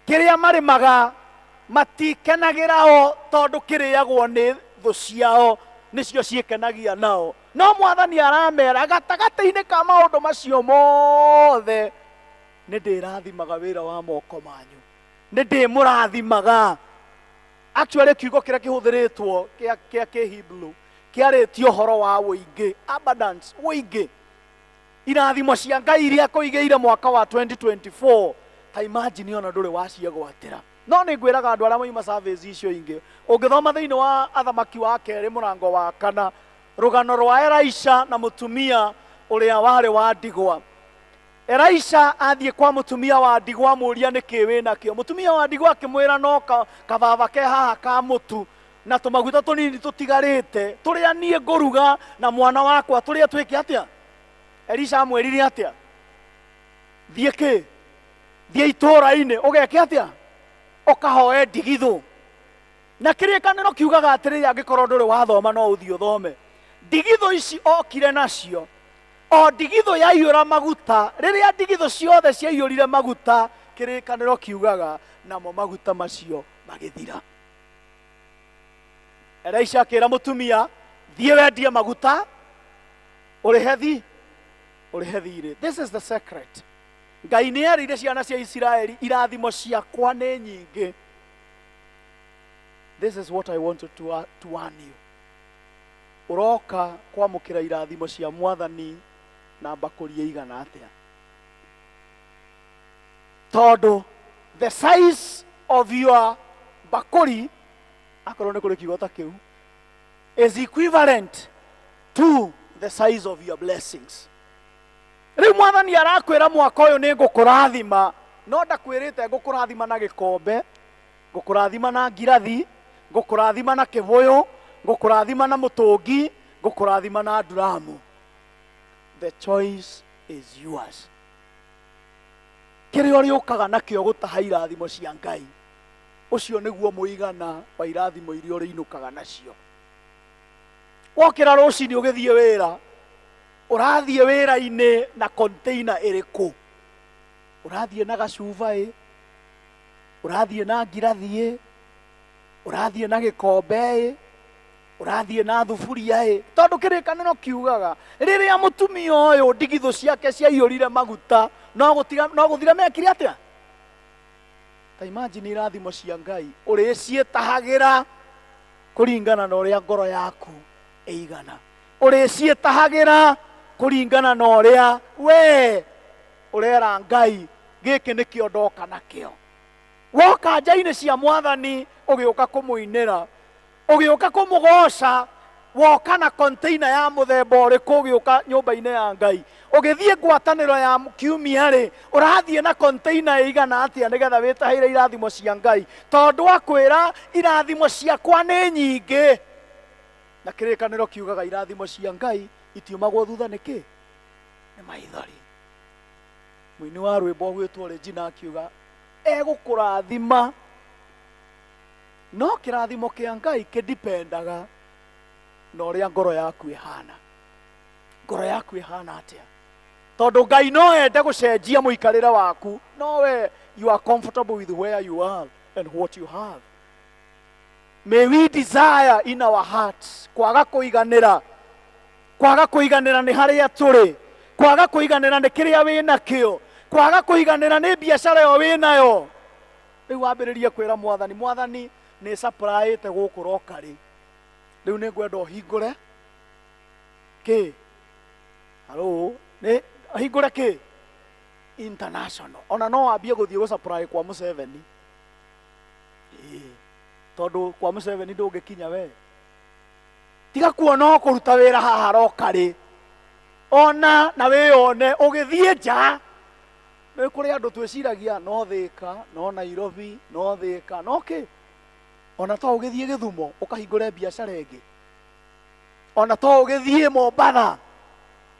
kĩrĩa marĩmaga matikenagĩra o tondũ kĩrĩagwo nĩ thũ ciao nĩcio ciĩkenagia nao. No Mwathani aramera gatagatĩ-inĩ ka maũndũ macio mothe nĩ ndĩrathimaga wĩra wa moko manyu, nĩ ndĩmũrathimaga. Actually kiugo kĩrĩa kĩhũthĩrĩtwo kĩa Kĩhibru kĩarĩtio ũhoro wa wũingĩ, abundance, wũingĩ. Irathimo cia Ngai iria kũigĩire mwaka wa 2024, ta imagine ona ndũrĩ waciegwatĩra. No nĩ ngwĩraga andũ arĩa moima service icio ingĩ, ũngĩthoma thĩinĩ wa Athamaki wa Kerĩ mũrango wa 4, rũgano rwa Elisha na mũtumia ũrĩa warĩ wa ndigwa. Elisha athiĩ kwa mũtumia wa ndigwa mũũria nĩkĩ wĩnakĩo. Mũtumia wa ndigwa akĩmwĩra no kababa ke haha ka mũtu na tũmaguta tũnini tũtigarĩte tũrĩa niĩ ngũruga na mwana wakwa tũrĩa twĩke atĩa. Elisha amwĩrire atĩa? Thiĩ kĩ? Thiĩ itũũra-inĩ ũgeke atĩa? Ũkahoe ndigithũ. Na kĩrĩkanĩro kiugaga atĩrĩrĩ, angĩkorwo ndũrĩ wathoma no ũthiĩ ũthome. Ndigithũ ici okire nacio, o ndigithũ yaiyũra maguta. Rĩrĩa ndigithũ ciothe ciaiyũrire maguta, kĩrĩkanĩro kiugaga namo maguta macio magĩthira. Elisha akĩra mũtumia, thiĩ wendie maguta ũrĩhe thirĩ. This is the secret. Ngai nĩ erĩire ciana cia Isiraeli, irathimo ciakwa nĩ nyingĩ. This is what I wanted to warn you. Ũroka kwamũkĩra irathimo cia Mwathani na mbakũri igana atĩa? Tondũ the size of your mbakũri, akorwo nĩ kũrĩ kiugo ta kĩu, is equivalent to the size of your blessings. Rĩu Mwathani arakwĩra mwaka ũyũ nĩ ngũkũrathima, no ndakwĩrĩte ngũkũrathima na gĩkombe, ngũkũrathima na ngirathi, ngũkũrathima na kĩbũyũ, ngũkũrathima na mũtũngi, ngũkũrathima na nduramu. The choice is yours. Kĩrĩa ũrĩũkaga nakĩo gũtaha irathimo cia Ngai, ũcio nĩguo mũigana wa irathimo iria ũrĩinũkaga nacio. Wokĩra rũcinĩ ũgĩthiĩ wĩra, ũrathiĩ wĩra-inĩ na container ĩrĩkũ? Ũrathiĩ na gacuba ũrathiĩ na ngirathi ũrathiĩ na gĩkombe ũrathiĩ na thuburia tondũ kĩrĩkanĩro kiugaga rĩrĩa mũtumia ũyũ ndigithũ ciake ciaiyũrire maguta no gũthira mekire atĩa? Ta imagine irathimo cia Ngai ũrĩciĩtahagĩra kũringana na ũrĩa ngoro yaku ĩigana, ũrĩciĩtahagĩra kũringana na ũrĩa we ũrera Ngai gĩkĩ nĩkĩo ndoka nakĩo. Woka nja-inĩ cia Mwathani ũgĩũka kũmũinĩra, ũgĩũka kũmũgoca, woka na container ya mũthemba ũrĩkũ ũgĩũka nyũmba-inĩ ya Ngai, ũgĩthiĩ ngwatanĩro ya kiumia-rĩ, ũrathiĩ na container ĩigana atĩa nĩgetha wĩtahĩre irathimo cia Ngai? Tondũ akwĩra irathimo ciakwa nĩ nyingĩ, na kĩrĩkanĩro kiugaga irathimo cia Ngai itiumagwo thutha nĩkĩ? Nĩ maithori. Mũini wa rwĩmbo gwĩtwo Regina akiuga egũkũrathima, no kĩrathimo kĩa Ngai kĩdipendaga na ũrĩa ngoro yaku ĩhana. Ngoro yaku ĩhana atĩa? Tondũ Ngai no ende gũcenjia mũikarĩre waku, no we you are comfortable with where you are and what you have. May we desire in our hearts kwaga kũiganĩra nĩ harĩa tũrĩ, kwaga kũiganĩra nĩ kĩrĩa wĩnakĩo, kwaga kũiganĩra nĩ biacara ĩyo wĩnayo. Rĩu wambĩrĩrie kwĩra Mwathani, Mwathani nĩ supplyĩte gũkũ rokarĩ, rĩu nĩ ngwenda ũhingũre kĩ? Halo, nĩ hingũre kĩ? International. Ona no wambie gũthiĩ gũsupply kwa Museveni, tondũ kwa Museveni ndũngĩkinya we. Tiga kuona kũruta wĩra haha rokarĩ, ona na wĩyone ũgĩthiĩ nja. Nĩ kũrĩ andũ twĩciragia no Thĩka, no Nairobi, no Thĩka, no kĩ? Ona to ũgĩthiĩ Gĩthumo ũkahingũre biacara ĩngĩ, ona to ũgĩthiĩ Mombatha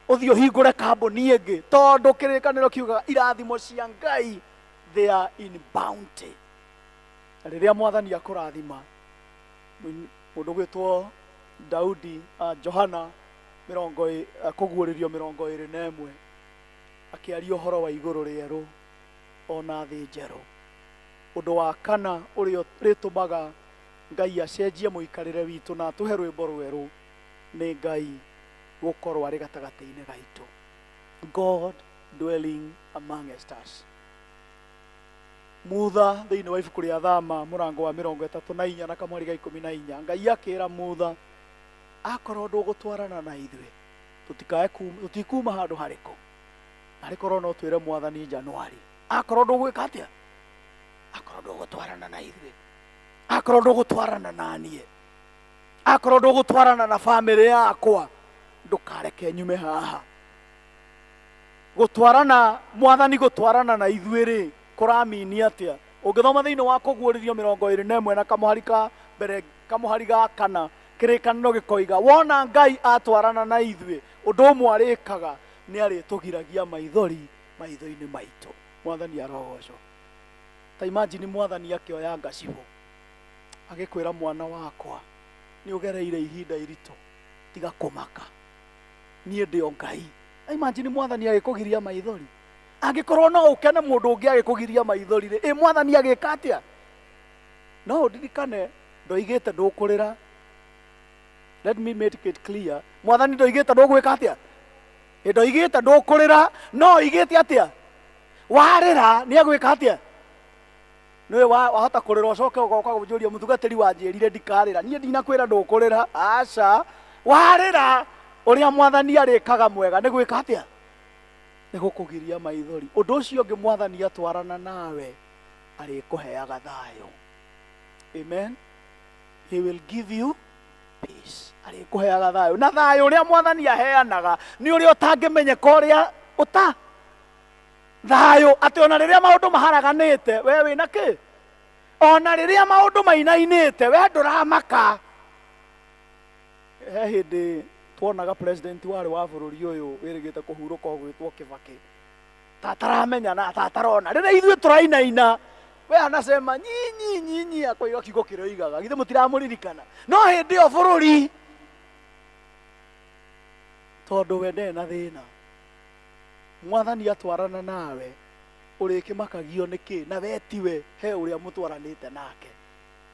ũthiĩ ũhingũre kambuni ĩngĩ, tondũ kĩrĩkanĩro kiugaga irathimo cia Ngai they are in bounty. Na rĩrĩa Mwathani akũrathima, mũndũ gwĩtwo Daudi, Johana kũguũrĩrio 21 akĩaria ũhoro wa igũrũ rĩerũ ona thĩ njerũ. Undu wa kana urio ritumaga Ngai acenjie muikarire witu na tuhe rwimbo rweru ni Ngai gukorwo ari gatagati-ini gaitu. God dwelling amongst us. Mutha thiini wa ibuku ria Thama murango wa 34 na kamwari ga 14 Ngai akira Mutha akorwo ndugutwarana na ithuĩ tutikuma handu hariku arikorwo no twire Mwathani Januari akorwo ndugwika atia akorwo ndugutwarana na ithuĩ akorwo ndugutwarana na niĩ akorwo ndugutwarana na family yakwa ndukareke nyume haha. Gutwarana Mwathani gutwarana na ithuĩ ri kuramini atia ungithoma thiini wa Kuguũrĩrio 21 na kamuhari ka mbere kamuhari ga kana kirikaniro gikoiga wona Ngai atwarana na ithuĩ undu ũmwe arĩkaga nĩ arĩtũgiragia maithori maitho-inĩ maitũ. Mwathani arogocwo. Ta imagine Mwathani akĩoya ngacibũ agĩkwĩra mwana wakwa nĩ ũgereire ihinda iritũ tiga kũmaka niĩ ndĩ o Ngai. Imagine Mwathani agĩkũgiria maithori. Angĩkorwo no ũkene mũndũ ũngĩ agĩkũgiria maithori rĩ Mwathani agĩka atĩa? No ũndirikane ndoigĩte ndũkũrĩra. Let me make it clear. Mwathani ndoigĩte ndũgwĩka atĩa? Ndoigĩte ndũkũrĩra no oigĩte atĩa? Warĩra nĩ agwĩka atĩa? Nĩwe wahota kũrĩra ũcoke ũgoka gũnjũria mũtungatĩri wanjĩrire ndikarĩra. Niĩ ndinakwĩra ndũkũrĩra. Aca warĩra ũrĩa Mwathani arĩkaga mwega nĩ gwĩka atĩa? Nĩ gũkũgiria maithori. Ũndũ ũcio ũngĩ Mwathani atwarana nawe arĩkũheaga thayũ. Amen. He will give you peace. Arĩkũheaga thayũ. Na thayũ ũrĩa Mwathani aheanaga nĩ ũrĩa ũtangĩmenyeka ũrĩa ũta thayũ atĩ ona rĩrĩa maũndũ maharaganĩte we wĩna kĩ? Ona rĩrĩa maũndũ mainainĩte we ndũramaka. He hĩndĩ tuonaga president warĩ wa bũrũri ũyũ wĩrĩgĩte kũhurũka ũgwĩtwo Kibaki tataramenya na tatarona rĩrĩa ithuĩ tũrainaina we anasema nyinyi akoiga kiugo kĩroigaga githĩ mũtiramũririkana. No hĩndĩ ĩyo bũrũri tondũ we ndarĩ na thĩna Mwathani atwarana nawe ũrĩkĩmakagio nĩkĩ na we tiwe he ũrĩa mũtwaranĩte nake.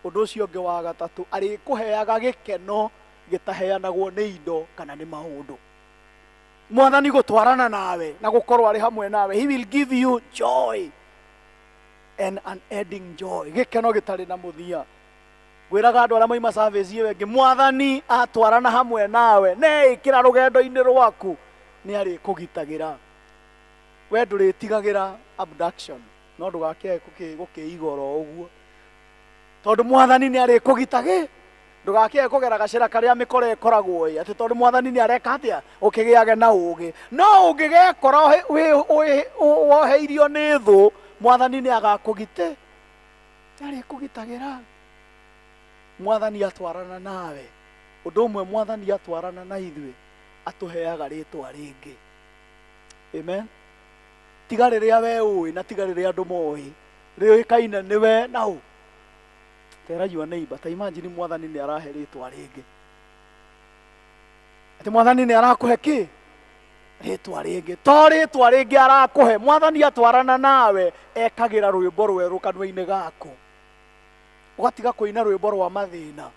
Ũndũ ũcio ũngĩ wa gatatũ arĩkũheaga gĩkeno gĩtaheanagwo nĩ indo kana nĩ maũndũ. Mwathani gũtwarana nawe na gũkorwo arĩ hamwe nawe. He will give you joy and unending joy. Gĩkeno gĩtarĩ na mũthia. Ngwĩraga andũ arĩa moima service ĩyo ĩngĩ Mwathani atwarana hamwe nawe neĩkĩra rũgendo-inĩ rwaku nĩ arĩkũgitagĩra. We ndũrĩtigagĩra abduction no ndũgakĩe gũkĩigora ũguo tondũ Mwathani nĩ arĩkũgitagĩra. Ndũgakĩe kũgera gacĩra karĩa mĩkora ĩkoragwo ĩ atĩ tondũ Mwathani nĩ areka atĩa ũkĩgĩage na ũũgĩ. No ũngĩgekora woheirio nĩ thũ Mwathani nĩ agakũgite nĩ arĩkũgitagĩra. Mwathani atwarana nawe. Ũndũ ũmwe Mwathani atwarana na ithuĩ atũheaga rĩtwa rĩngĩ. Amen. Tiga rĩrĩa we ũĩ na tiga rĩrĩa andũ moĩ rĩũĩkaine nĩwe na ũ. Tell your neighbor, ta imagine Mwathani nĩ arahe rĩtwa rĩngĩ. Atĩ Mwathani nĩ arakũhe kĩ? Rĩtwa rĩngĩ. To rĩtwa rĩngĩ arakũhe. Mwathani atwarana nawe ekagĩra rwĩmbo rwerũ kanua-inĩ gaku. Ũgatiga kũina rwĩmbo rwa mathĩna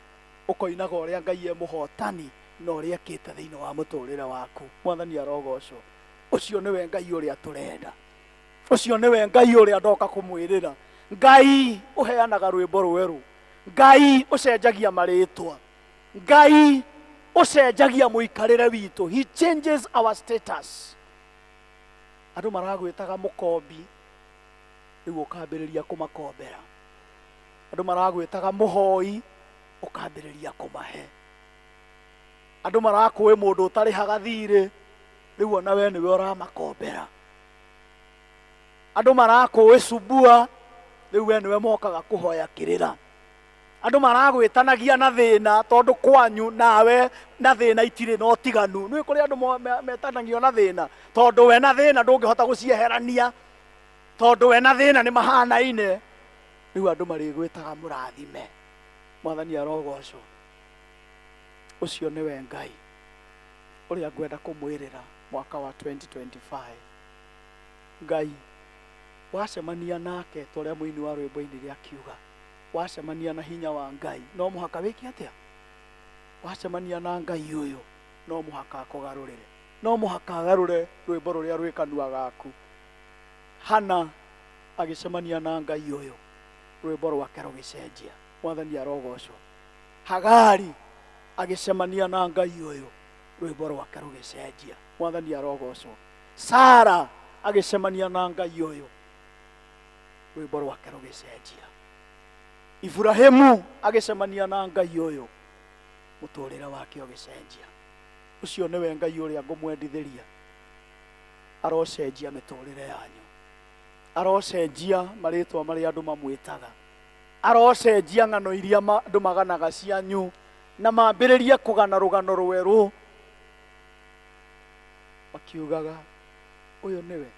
ũkoinaga ũrĩa Ngai e mũhotani na ũrĩa ekĩte thĩinĩ wa mũtũrĩre waku. Mwathani arogocwo. Ũcio nĩwe Ngai ũrĩa tũrenda. Ũcio nĩwe Ngai ũrĩa ndoka kũmwĩrĩra. Ngai ũheanaga rwĩmbo rwerũ. Ngai ũcenjagia marĩtwa. Ngai ũcenjagia mũikarĩre witũ. He changes our status. Andũ maragwĩtaga mũkombi rĩu ũkambĩrĩria kũmakombera. Andũ maragwĩtaga mũhoi ũkambĩrĩria kũmahe. Andũ marakũĩ mũndũ ũtarĩhaga thirĩ rĩu ona we nĩwe ũramakombera. Andũ marakũĩ subua rĩu we nĩwe mokaga kũhoya kĩrĩra. Andũ maragwĩtanagia na thĩna tondũ kwanyu nawe na thĩna itirĩ na ũtiganu. Nĩ kũrĩ andũ metanagio na thĩna tondũ we na thĩna ndũngĩhota gũcieherania tondũ we na thĩna nĩ mahanaine. Rĩu andũ marĩgwĩtaga mũrathime. Mwathani arogocwo. Ũcio nĩwe Ngai ũrĩa ngwenda kũmwĩrĩra mwaka wa 2025. Ngai wacemania nake ta ũrĩa mũini wa rwĩmbo-inĩ rĩakiuga, wacemania na hinya wa Ngai no mũhaka wĩke atĩa? Wacemania na Ngai ũyũ no mũhaka akũgarũrĩre, no mũhaka agarũre rwĩmbo rũrĩa rwĩ kanua gaku. Hana agĩcemania na Ngai ũyũ, rwĩmbo rwake rũgĩcenjia. Mwathani arogocwo. Hagari agĩcemania na Ngai ũyũ, rwĩmbo rwake rũgĩcenjia. Mwathani arogocwo. Sara agĩcemania na Ngai ũyũ, rwĩmbo rwake rũgĩcenjia. Ibrahimu agĩcemania na Ngai ũyũ, mũtũrĩre wake ũgĩcenjia. Ũcio nĩwe Ngai ũrĩa ngũmwendithĩria, arocenjia mĩtũrĩre yanyu, arocenjia marĩtwa marĩa andũ mamwĩtaga, arocenjia ng'ano iria andũ maganaga cianyu, na mambĩrĩrie kũgana rũgano rwerũ makiugaga ũyũ nĩwe.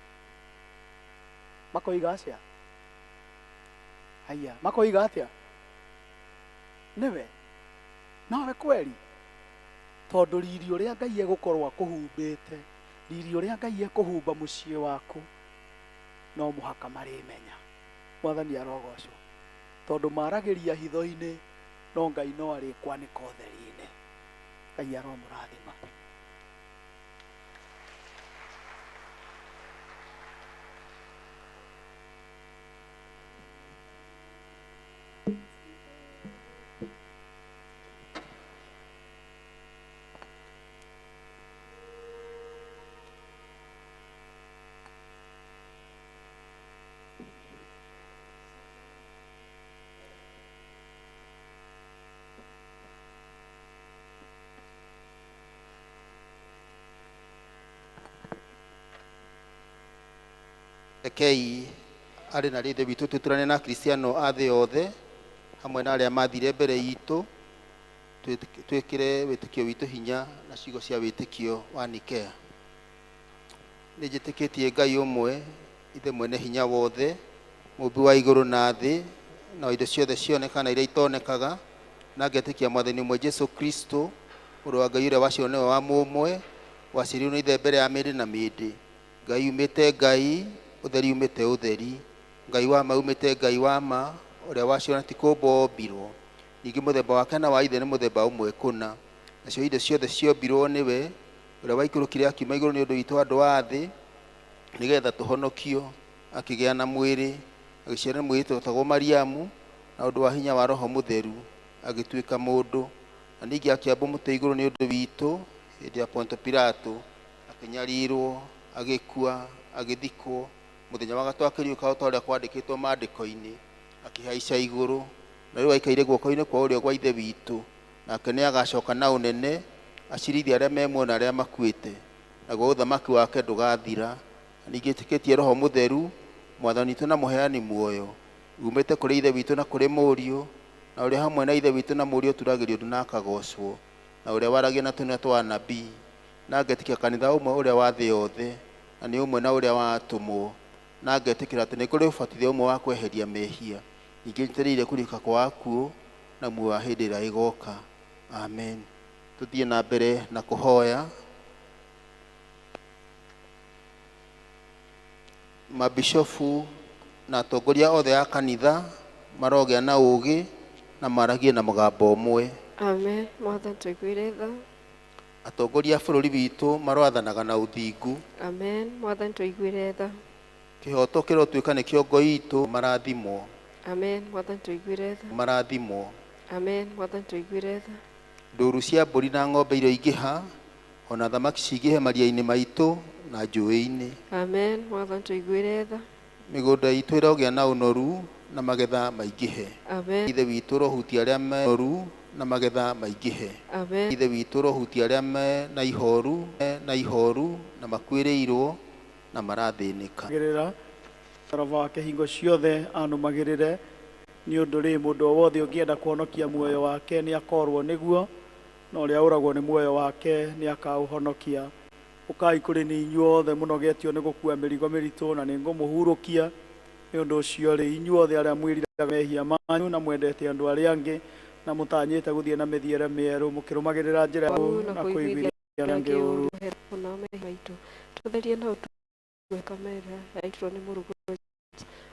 Makoiga atĩa? Haya, makoiga atĩa? Nĩwe. Nawe kweli? Tondũ riri ũrĩa Ngai egũkorwo akũhumbĩte, riri ũrĩa Ngai ekũhumba mũciĩ waku, no mũhaka marĩmenya. Mwathani arogocwo. Tondũ maragĩria hitho-inĩ, no Ngai no arĩkwanĩka ũtheri-inĩ. Ngai aromũrathima. Rekei arĩ na rĩthe witũ twĩtũrane na Kristiano a thĩ yothe hamwe na arĩa mathire mbere itũ, twĩkĩre wĩtĩkio witũ hinya na ciugo cia wĩtĩkio wa Nikea. Nĩnjĩtĩkĩtie Ngai ũmwe, ithe mwene hinya wothe, mũmbi wa igũrũ na thĩ na indo ciothe cioneka na iria itonekaga, na ngetĩkia Mwathani ũmwe Jesu Kristo, mũrũ wa Ngai ũrĩa waciarwo nĩwe wa mũmwe, waciarĩirwo nĩ ithe mbere ya mĩndĩ na mĩndĩ. Ngai umĩte Ngai, ũtheri umĩte ũtheri, Ngai wa ma umĩte Ngai wa ma, ũrĩa waciarwo na ti kũmba ombirwo. Ningĩ mũthemba wake na wa ithe nĩ mũthemba ũmwe kũna. Nacio indo ciothe ciombirwo nĩwe, ũrĩa waikũrũkire akiuma igũrũ nĩ ũndũ witũ andũ a thĩ, nĩgetha tũhonokio, akĩgĩa na mwĩrĩ, agĩciarwo nĩ mũirĩtu wetagwo Mariamu, na ũndũ wa hinya wa Roho Mũtheru agĩtuĩka mũndũ, na ningĩ akĩambwo mũtĩ igũrũ nĩ ũndũ witũ hĩndĩ ya Ponto Pilato, akĩnyarirwo, agĩkua, agĩthikwo, mũthenya wa gatatu akĩriũka o ta ũrĩa kwandĩkĩtwo maandĩko-inĩ, akĩhaica igũrũ, na rĩu aikaire guoko-inĩ kwa ũrĩo gwa ithe witũ, nake nĩ agacoka na ũnene acirithie arĩa me muoyo na arĩa makuĩte, naguo ũthamaki wake ndũgathira. Ningĩ njĩtĩkĩtie Roho Mũtheru, Mwathani witũ na mũheani muoyo, umĩte kũrĩ ithe witũ na kũrĩ mũriũ, na ũrĩa hamwe na ithe witũ na mũriũ turagĩrio ũndũ na akagocwo, na ũrĩa waragia na tũnua twa anabii, na ngetĩkia kanitha ũmwe ũrĩa wa thĩ yothe, na nĩ ũmwe na ũrĩa watũmwo, na ngetĩkĩra atĩ nĩ kũrĩ ũbatithio ũmwe wa kweheria mehia. Ningĩ njetereire kũriũka kwa akuũ na muoyo wa hĩndĩ ĩrĩa ĩgoka. Amen. Tuthiĩ na mbere na kũhoya. Mabishofu na atongoria othe a kanitha marogĩa na ũũgĩ na maragie na mũgambo ũmwe. Amen. Mwathani tũiguĩre tha. Atongoria a bũrũri witũ marwathanaga na ũthingu. Amen. Mwathani tũiguĩre tha. Kĩhoto kĩrotuĩka nĩ kĩongo itũ, marathimwo. Amen. Mwathani tũiguĩre tha. Marathimwo. Amen. Mwathani tũiguĩre tha. Ndũũru cia mbũri na ng'ombe iroingĩha, ona thamaki cingĩhe maria-inĩ maitũ na njũĩ-inĩ. Amen. Mwathani tũiguĩre tha. Mĩgũnda itũ ĩrogĩa na ũnoru na magetha maingĩhe. Amen. Ithe witũ rohutia arĩa me ũnoru na magetha maingĩhe. Amen. Ithe witũ rohutia arĩa me na ihoru na makuĩrĩirwo na marathĩnĩka. Gerera arava wake hingo ciothe anũmagĩrĩre, nĩ ũndũ rĩ mũndũ o wothe ũngĩenda kuhonokia muoyo wake nĩ akorwo nĩguo, na ũrĩa ũragwo nĩ muoyo wake nĩ akaũhonokia. Ũkai kũrĩ nĩ inyuothe mũnogetio nĩ gũkua mĩrigo mĩritũ, na nĩ ngũmũhurũkia. Nĩ ũndũ ũcio rĩ, inyuothe arĩa mwĩriraga mehia manyu na mwendete andũ arĩa angĩ na mũtanyĩte gũthiĩ na mĩthiĩre mĩerũ, mũkĩrũmagĩrĩra njĩra na kũiguithia arĩa angĩ ũũru. Tũtherie na ũtweka mega yaitwo nĩ Mũrungu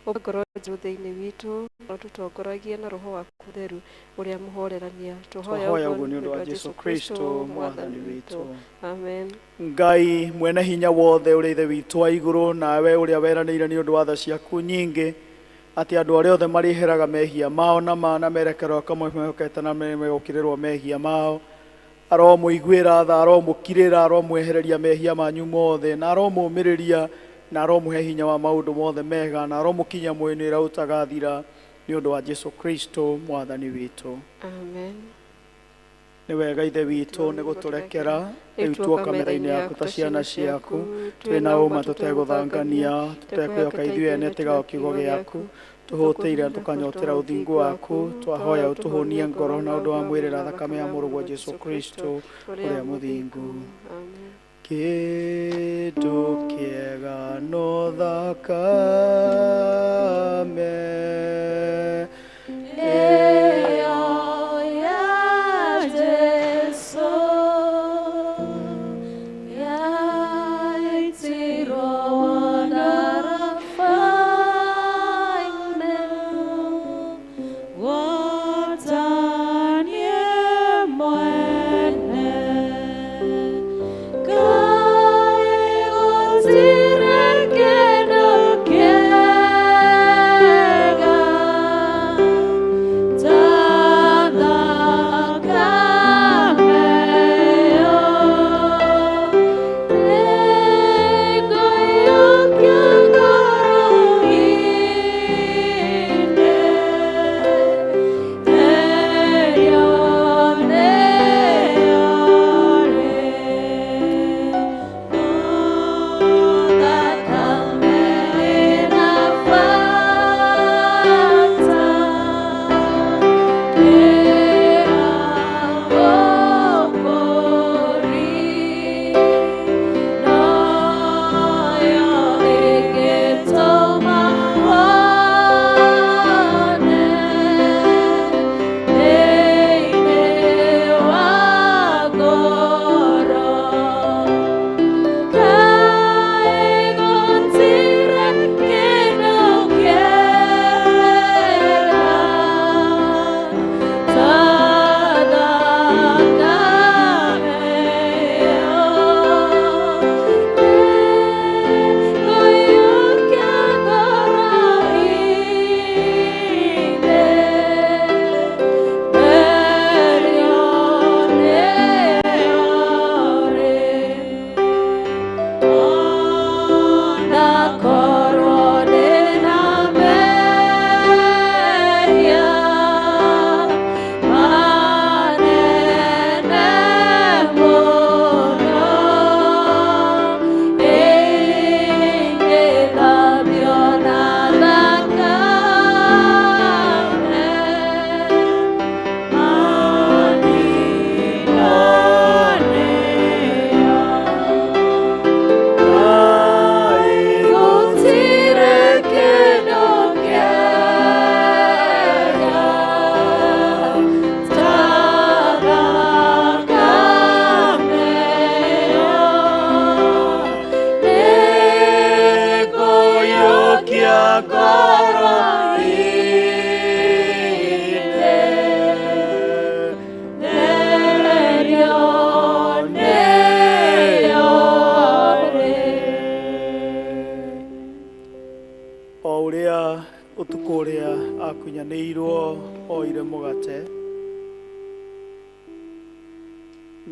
ũngorwo njũru thĩinĩ witũ no tũtongoragie na roho waku theru ũrĩa mũhorerania tũhoya ũguo nĩ ũndũ wa Jesu Kristo mwathani witũ. Amen. Ngai mwene hinya wothe ũrĩa ithe witũ wa igũrũ, nawe ũrĩa weranĩire nĩ ũndũ wa tha ciaku nyingĩ atĩ andũ arĩa othe marĩheraga mehia mao na mana merekerwo kamwe mehokete na megũkĩrĩrwo mehia mao, aromũiguĩra tha, aromũkirĩra, aromwehereria mehia manyu mothe, na aromũmĩrĩria, na aromũhe hinya wa maũndũ mothe mega, na aromũkinya muoyo-inĩ ũrĩa ũtagathira nĩ ũndũ wa Jesu Kristo mwathani witũ. Amen. Nĩ wega ithe witũ nĩ gũtũrekera rĩu tuoka metha-inĩ yaku ta ciana ciaku, twĩ na ũma tũtegũthangania, tũtekwĩhoka ithuĩ ene tiga o kiugo gĩaku, tũhũtĩire tũkanyotera ũthingu waku, twahoya ũtũhũnie ngoro na ũndũ wa mwĩrĩra thakame ya mũrũgwo Jesu Kristo ũrĩa mũthingu. Kĩndũ kĩega no thakame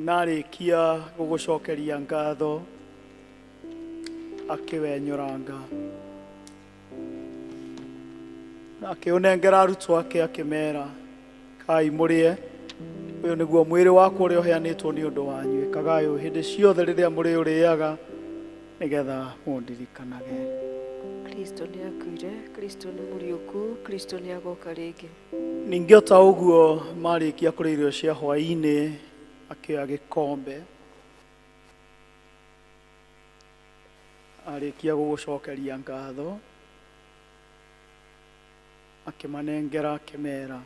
narĩkia gũgũcokeria ngatho akĩwenyũranga akĩũnengera arutwo ake akĩmera, kai mũrĩe, ũyũ nĩguo mwĩrĩ wakwa ũrĩa ũheanĩtwo nĩ ũndũ wanyu, ĩkagai ũũ hĩndĩ ciothe rĩrĩa mũrĩũrĩaga nĩgetha mũndirikanage. Kristo nĩ akuire, Kristo nĩ mũriũku, Kristo nĩ agoka rĩngĩ. Ningĩ o ta ũguo marĩkia kũrĩa irio cia hwaĩ-inĩ akĩoya gĩkombe, arĩkia gũgũcokeria ngatho akĩmanengera akĩmera,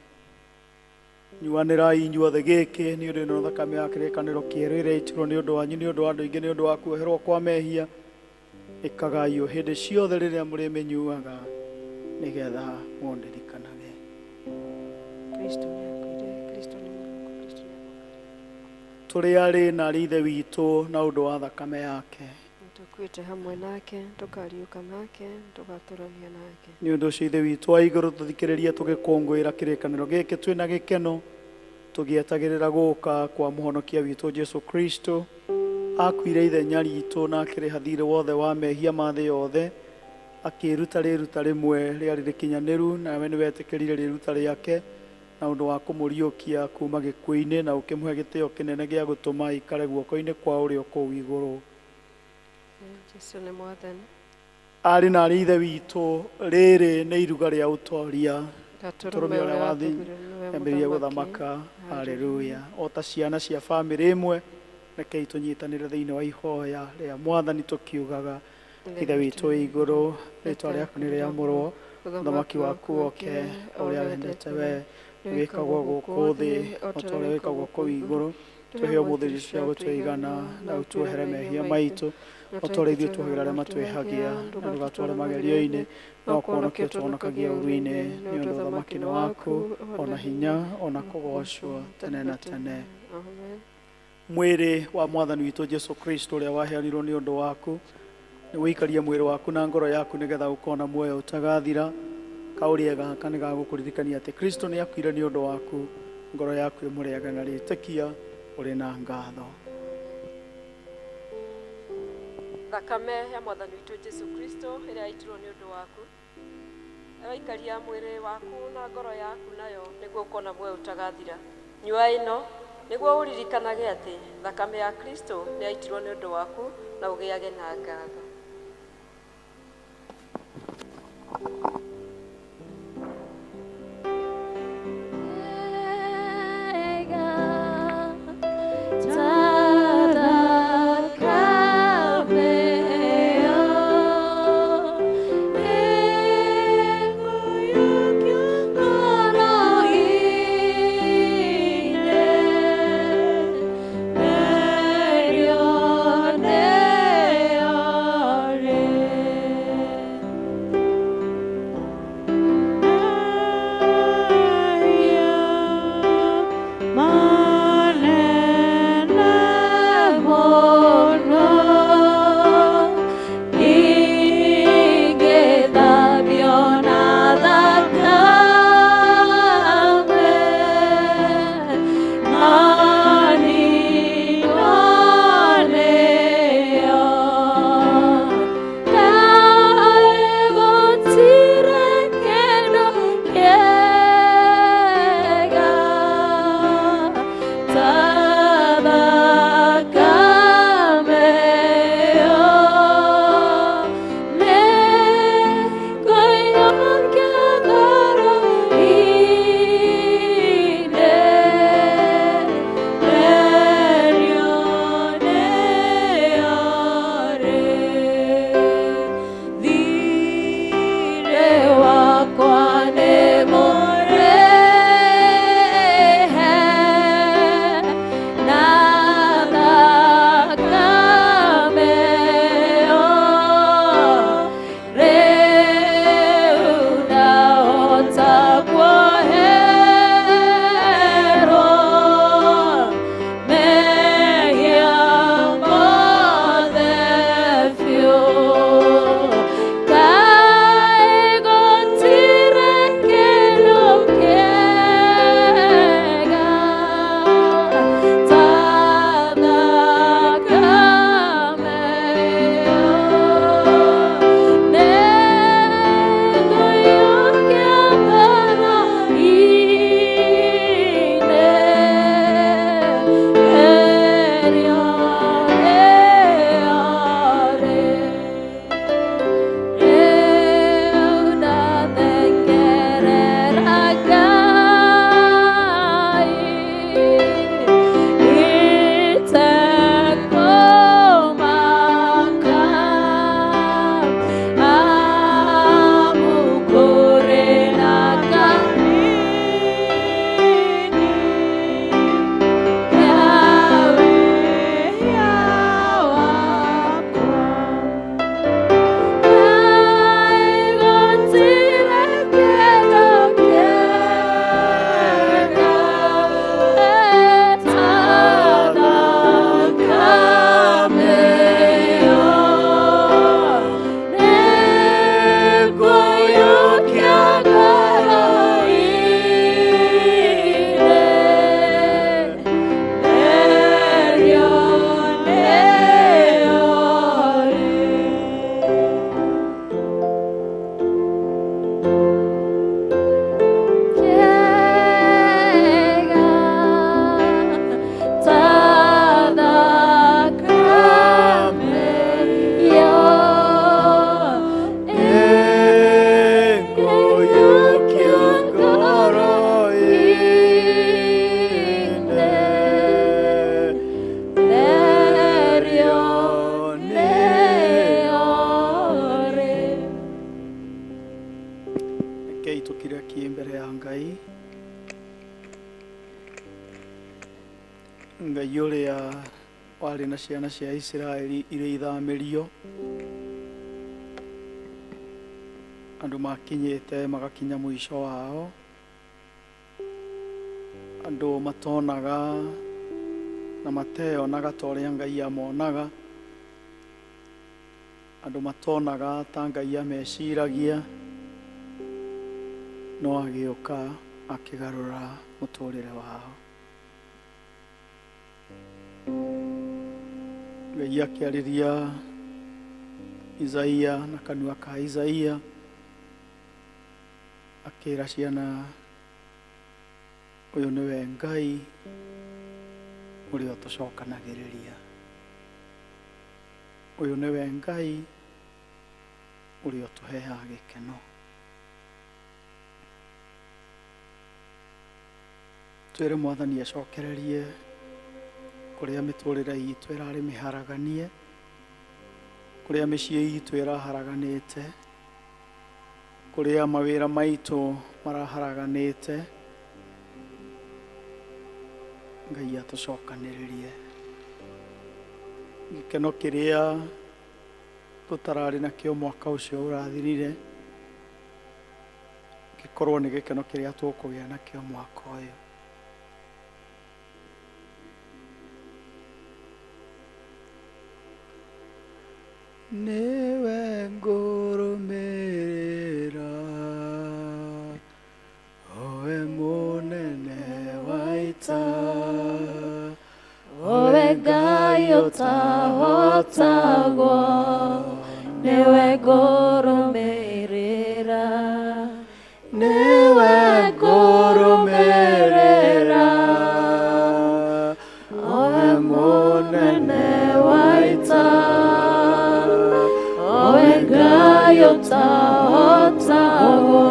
nyuanĩrai inyuothe gĩkĩ nĩ ũndũ ĩno thakame ya kĩrĩkanĩro kĩerũ ĩrĩa yaitirwo nĩ ũndũ wanyu nĩ ũndũ wa andũ aingĩ nĩ ũndũ wa kuoherwo kwa mehia. Ĩkagai ũũ hĩndĩ ciothe rĩrĩa mũrĩmĩnyuaga nigetha mũndirikanage. Kristo nĩakuire, Kristo nĩ Mungu, Kristo Tũrĩ arĩ na arĩ ithe witũ na ũndũ wa thakame yake, nĩtũkuĩte hamwe nake, tũkariũka nake, tũgatũrania nake. nĩ ũndũ ũcio ithe witũ wa igũrũ tũthikĩrĩrie tũgĩkũngũĩra kĩrĩkanĩro gĩkĩ twĩna gĩkeno, tũgĩetagĩrĩra gũũka kwa mũhonokia witũ Jesu Kristo. Akuire ithenya ritũ na akĩrĩha thirĩ wothe wa mehia ma thĩ yothe, akĩruta rĩruta rĩmwe rĩarĩ rĩkinyanĩru, nawe nĩwetĩkĩrire rĩruta rĩake na ũndũ wa kũmũriũkia kuma gĩkuũ-inĩ na ũkĩmũhe gĩtĩo kĩnene gĩa gũtũma aikare guoko-inĩ kwa ũrĩo kũu igũrũ. Jesu nĩ mwathani. Arĩ na arĩ ithe witũ, rĩrĩ nĩ iruga rĩa ũtoria, Mũtũrũme ũrĩa wathi ambĩrĩria gũthamaka. Haleluya. O ta ciana cia bamĩrĩ ĩmwe, rekei tũnyitanĩre thĩinĩ wa ihoya rĩa Mwathani tũkiugaga: ithe witũ wĩ igũrũ, rĩĩtwa rĩaku nĩ rĩamũrwo, ũthamaki waku woke, o ũrĩa wendete we wĩkagwo gũkũ thĩ o ta ũrĩa wĩkagwo kũu igũrũ. Tũhe ũmũthĩ irio cia gũtũigana, na ũtuohere mehia maitũ o ta ũrĩa ithuĩ tuohagĩra arĩa matwĩhagia, na ndũgatware magerio-inĩ, no kũhonokia ũtũhonokagia ũru-inĩ, nĩ ũndũ ũthamaki nĩ waku, ona hinya, ona kũgocwo tene na tene. Mwĩrĩ wa Mwathani witũ Jesu Kristo ũrĩa waheanirwo nĩ ũndũ waku, nĩ wĩikaria mwĩrĩ waku na ngoro yaku nĩgetha ũkona muoyo ũtagathira. Kaũrĩa gaka nĩ gagũkũririkania atĩ Kristo nĩ akuire nĩ ũndũ waku, ngoro yaku ĩmũrĩage na rĩtĩkia ũrĩ na ngatho. Thakame ya Mwathani witũ Jesu Kristo ĩrĩa yaitirwo nĩ ũndũ waku, waikaria mwĩrĩ waku na ngoro yaku nayo nĩguo ũkona muoyo ũtagathira. Nyua ĩno nĩguo ũririkanage atĩ thakame ya Kristo nĩ yaitirwo nĩ ũndũ waku na ũgĩage na ngatho. Oh Rekei tukireki mbere ya Ngai. Ngai uria wari na ciana cia Israeli iria ithamĩrio, andu makinyĩte magakinya mũico wao, andu matonaga na mateonaga ta ũrĩa Ngai amonaga, andu matonaga ta Ngai ameciragia, no agĩũka akĩgarũra mũtũrĩre wao. Ngai akĩarĩria Isaia na kanua ka Isaia, akĩra ciana, ũyũ nĩwe Ngai ũrĩa ũtũcokanagĩrĩria, ũyũ nĩwe Ngai ũrĩa ũtũheaga gĩkeno. Twĩre Mwathani acokererie kũrĩa mĩtũrĩre itũ ĩrarĩ mĩharaganie, kũrĩa mĩciĩ itũ ĩraharaganĩte, kũrĩa mawĩra maitũ maraharaganĩte. Ngai atũcokanĩrĩrie. Gĩkeno kĩrĩa tũtararĩ nakĩo mwaka ũcio ũrathirire, gĩkorwo nĩ gĩkeno kĩrĩa tũkũgĩa nakĩo mwaka ũyũ. Niwe ngũrũmĩrĩra, owe mũnene wa ita, owe Ngai ũtahotagwo, niwe ngũrũmĩrĩra, niwe ngũrũmĩrĩra, owe mũnene wa ita, owe Ngai ũtahotagwo,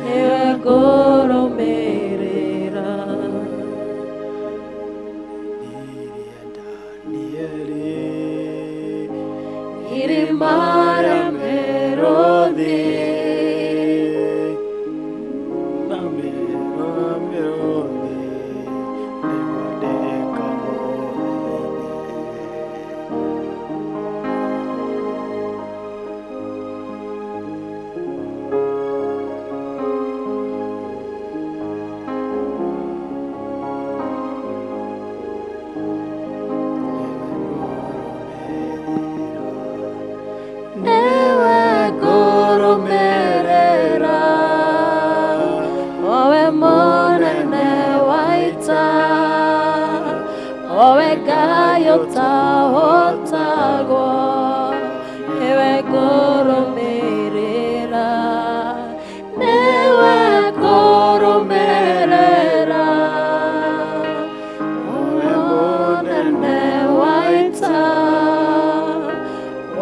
niwe ngũrũmĩrĩra. Irima rĩa mĩrũthi, niwe ngũrũmĩrĩra, owe mũnene wa ita, owe Ngai ũtahotagwo, niwe ngũrũmĩrĩra, niwe ngũrũmĩrĩra, owe mũnene wa ita,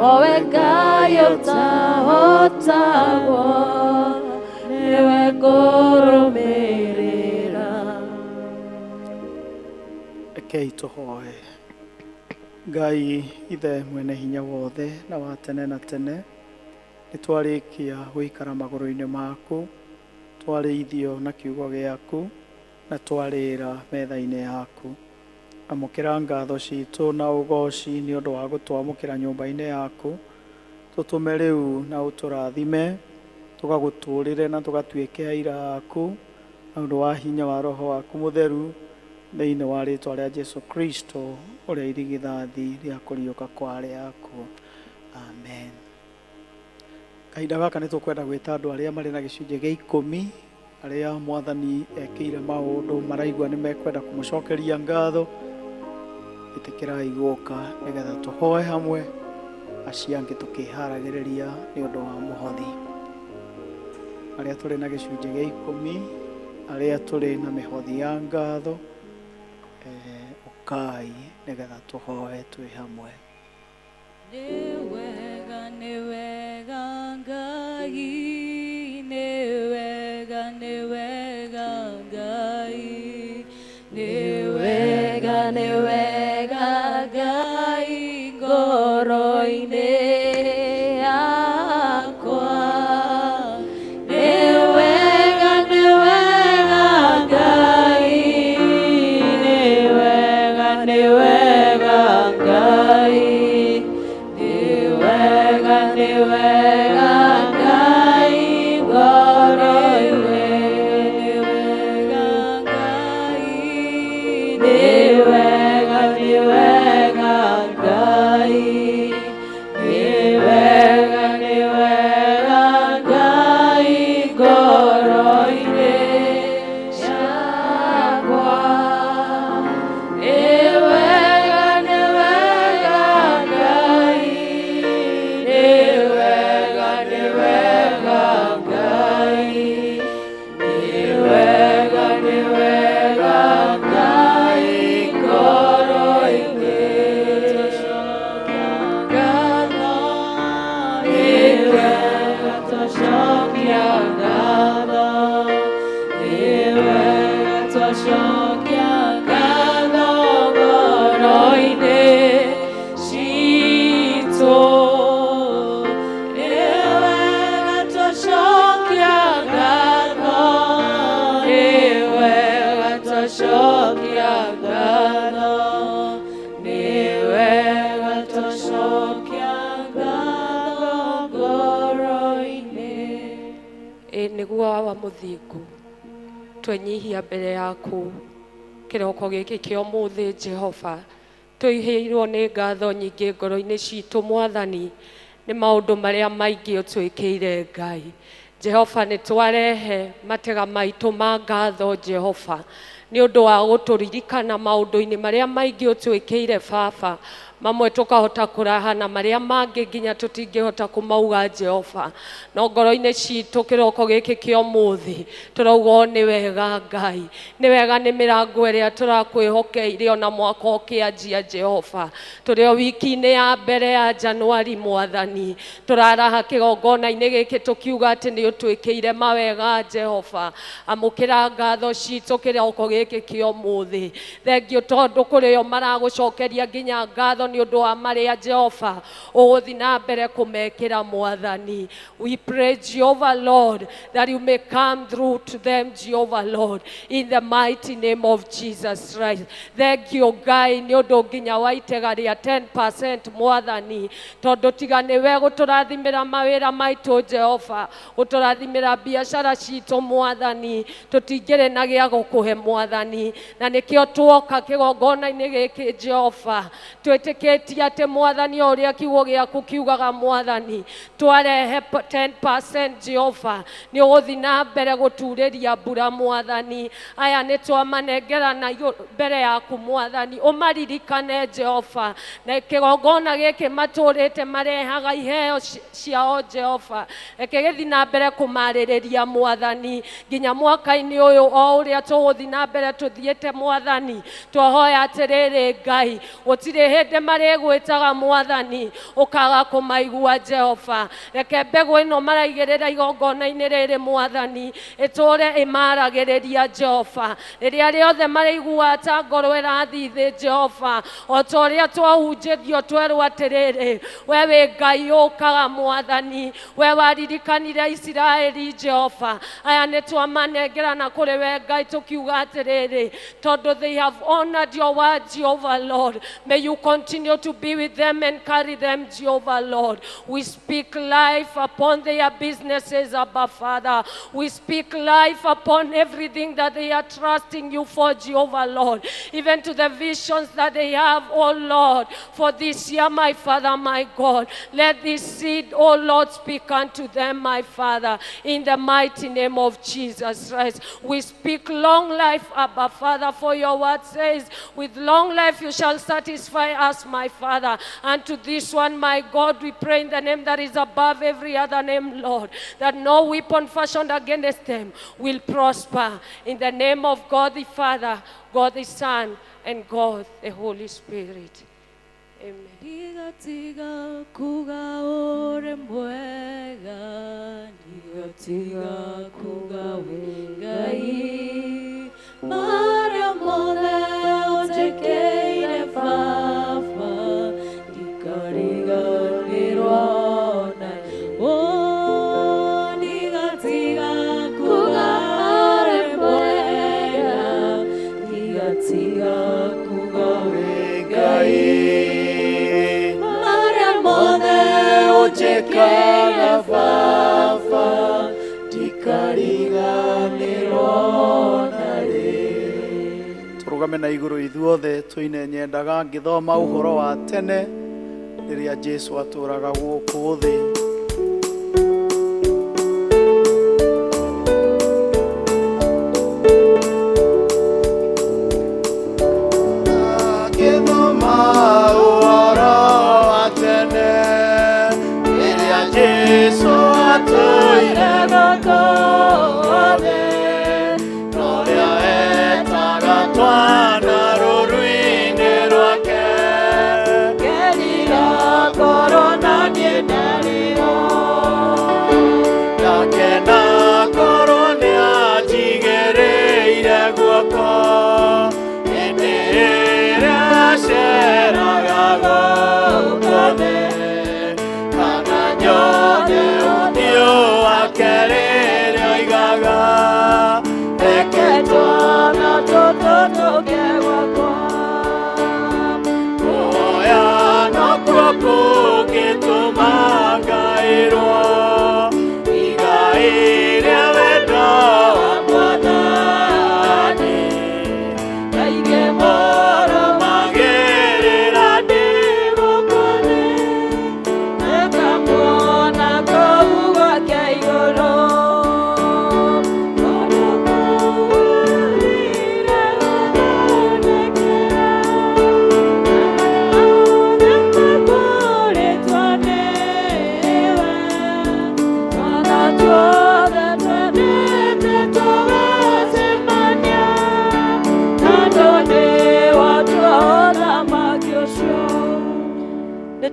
owe Ngai ũtahotagwo, niwe ngũrũmĩrĩra. Rekei tũhoe. Ngai ithe mwene hinya wothe na wa tene na tene, nĩ twarĩkia gũikara magũrũ-inĩ maku, twarĩithio na kiugo gĩaku, na twarĩra metha-inĩ yaku. Amũkĩra ngatho citũ na ũgoci nĩ ũndũ wa gũtwamũkĩra nyũmba-inĩ yaku. Tũtũme rĩu na ũtũrathime, tũgagũtũrĩre na tũgatuĩke aira aku, na ũndũ wa hinya wa Roho waku mũtheru, thĩinĩ wa rĩĩtwa rĩa Jesu Kristo, ũrĩa irigithathi rĩa kũriũka kwa arĩa akuũ. Amen. Kahinda gaka nĩ tũkwenda gwĩta andũ arĩa marĩ na gĩcunjĩ gĩa 10, arĩa Mwathani ekĩire maũndũ maraigua nĩ mekwenda kũmũcokeria ngatho. Ĩtĩkĩrai gũka nĩgetha tũhoe hamwe, acio angĩ tũkĩharagĩrĩria nĩ ũndũ wa mũhothi. Arĩa tũrĩ na gĩcunjĩ gĩa 10, arĩa tũrĩ na mĩhothi ya ngatho, ũkai nĩgetha tũhoe twĩ hamwe. Nĩ wega, nĩ wega Ngai, nĩ wega, nĩ wega Ngai, nĩ wega, nĩ wega Ngai ngoro-inĩ yakwa, nĩ nĩguo wa mũthingu twenyihia mbere yaku kĩroko gĩkĩ kĩa ũmũthĩ Jehova tũihĩirwo nĩ ngatho nyingĩ ngoro-inĩ citũ Mwathani nĩ maũndũ marĩa maingĩ ũtwĩkĩire Ngai Jehova nĩ twarehe matega maitũ ma ngatho Jehova nĩ ũndũ wa gũtũririkana maũndũ-inĩ marĩa maingĩ ũtwĩkĩire Baba mamwe tukahota kurahana maria mangĩ nginya tutingĩhota kumauga Jehova no ngoro-inĩ citũ kĩroko gĩkĩ kĩa ũmũthĩ turauga nĩ wega Ngai nĩ wega nĩ mĩrango ĩrĩa tũrakwĩhokeire ona mwaka ũkĩanjia Jehova tũrĩ o wiki-inĩ ya mbere ya Januari Mwathani tũraraha kĩgongona-inĩ gĩkĩ tukiuga atĩ nĩ ũtwĩkĩire mawega Jehova amũkĩra ngatho citũ kĩroko gĩkĩ kĩa ũmũthĩ thengio tondũ kũrĩ o maragũcokeria nginya ngatho nĩ ũndũ wa marĩa Jehova ũgũthiĩ na mbere kũmekĩra Mwathani. We pray Jehovah Lord that you may come through to them Jehovah Lord in the mighty name of Jesus Christ. Thank you Ngai nĩ ũndũ nginya wa itega rĩa 10% Mwathani tondũ tiga nĩwe gũtũrathimĩra mawĩra maitũ Jehova gũtũrathimĩra biacara citũ Mwathani tũtingĩrĩ na gĩa gũkũhe Mwathani na nĩkĩo tuoka kĩgongona-inĩ gĩkĩ Jehova twĩtĩkĩtie atĩ Mwathani ũrĩa kiugo gĩaku kiugaga Mwathani twarehe 10% Jehova nĩ ũgũthiĩ na mbere gũturĩria mbura Mwathani aya nĩ twamanengerana mbere yaku Mwathani ũmaririkane Jehova na kĩgongona gĩkĩ matũrĩte marehaga iheo ciao Jehova reke gĩthiĩ na mbere kũmarĩrĩria Mwathani nginya mwaka-inĩ ũyũ o ũrĩa tũgũthiĩ na mbere tũthiĩte Mwathani twahoya atĩrĩrĩ Ngai gũtirĩ hĩndĩ marĩgwĩtaga Mwathani ũkaga kũmaigua Jehova reke mbegũ ĩno maraigĩrĩra igongona-inĩ rĩrĩ Mwathani ĩtũre ĩmaragĩrĩria Jehova rĩrĩa rĩothe maraigua ta ngoro ĩrathiĩ thĩ Jehova o ta ũrĩa twahunjĩrio twerwo atĩrĩrĩ we wĩ Ngai ũkaga Mwathani we waririkanire Isiraeli Jehova aya nĩ twamanengerana kũrĩ we Ngai tũkiuga atĩrĩrĩ tondũ they have honored your word Jehovah Lord may you continue to be with them and carry them Jehovah Lord we speak life upon their businesses Abba Father we speak life upon everything that they are trusting you for Jehovah Lord even to the visions that they have oh Lord for this year my Father my God let this seed oh Lord speak unto them my Father in the mighty name of Jesus Christ we speak long life Abba Father for your word says with long life you shall satisfy us my Father and to this one my God we pray in the name that is above every other name Lord that no weapon fashioned against them will prosper in the name of God the Father God the Son and God the Holy Spirit amen. Ndigatiga kuga ore mwega ndigatiga kuga Ngai maria mothe ũnjĩkĩire Baba ndikariganĩrwo na ndigatiga kuga ore mwega ndigatiga kuga Ngai ũnjĩkĩire Baba ndikariganĩrwo na rĩ. Tũrũgame na igũrũ ithuothe tũine nyendaga ngĩthoma ũhoro wa tene rĩrĩa Jesũ atũraga gũkũ thĩ ngĩthoma ũhoro wa tene rĩrĩa Jesũ atũire gũkũ thĩ rũrĩa etaga twana rũru-inĩ rwake ngerira ngoro na niĩ ndarĩra ndakena ngoro nĩanjigĩrĩire guoko hĩndĩ ĩrĩa aceraga gũkũ thĩ kana nyone ũthiũ wake rĩrĩa oigaga reke twana tũtũ tũgĩe gwakwa kuoya nokuo kũngĩtũma ngaĩrwo igai rĩa we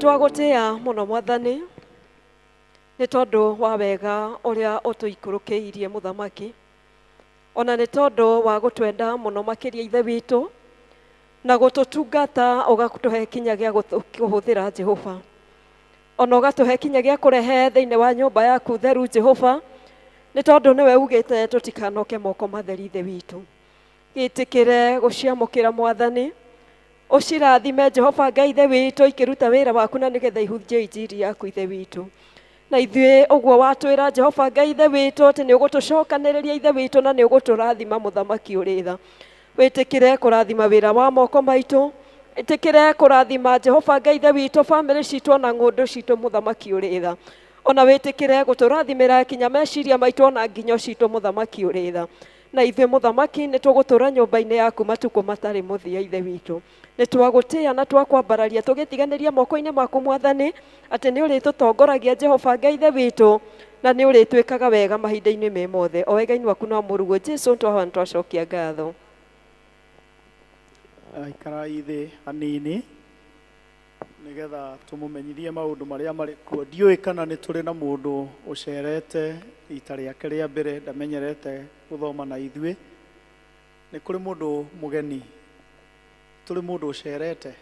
twagũtĩa mũno Mwathani nĩ tondũ wa wega ũrĩa ũtũikũrũkĩirie Mũthamaki, ona nĩ tondũ wa gũtwenda mũno makĩria Ithe witũ na gũtũtungata ũgatũhe kinya gĩa kũhũthĩra Jehova, ona ũgatũhe kinya gĩa kũrehe thĩinĩ wa nyũmba yaku theru Jehova, nĩ tondũ nĩwe ugĩte tũtikanoke moko matheri Ithe witũ. Gĩtĩkĩre gũciamũkĩra Mwathani, ũcirathime Jehova Ngai Ithe witũ ikĩruta wĩra waku na nĩgetha ihunjie injiri yaku Ithe witũ. Na ithuĩ ũguo watwĩra Jehova Ngai Ithe witũ atĩ nĩ ũgũtũcokanĩrĩria Ithe witũ na nĩ ũgũtũrathima Mũthamaki ũrĩ tha. Wĩtĩkĩre kũrathima wĩra wa moko maitũ, wĩtĩkĩre kũrathima Jehova Ngai Ithe witũ bamĩrĩ citũ na ng'ũndũ citũ Mũthamaki ũrĩ tha. Ona wĩtĩkĩre gũtũrathimĩra kinya meciria maitũ na nginyo citũ Mũthamaki ũrĩ tha. Na ithuĩ Mũthamaki nĩ tũgũtũra nyũmba-inĩ yaku matukũ matarĩ mũthia Ithe witũ. Nĩ twagũtĩa na twakwambararia tũgĩtiganĩria moko-inĩ maku Mwathani atĩ nĩ ũrĩtũtongoragia Jehova Ngai Ithe witũ na nĩ ũrĩtwĩkaga wega mahinda-inĩ me mothe. O wega-inĩ waku na mũruo Jesũ twahoya twacokia ngatho. Ikarai thĩ hanini nĩgetha tũmũmenyithie maũndũ marĩa marĩ kuo. Ndiũĩ kana nĩ tũrĩ na mũndũ ũcerete rita rĩake rĩa mbere ndamenyerete gũthoma na ithuĩ. Nĩ kũrĩ mũndũ mũgeni, tũrĩ mũndũ ũcerete?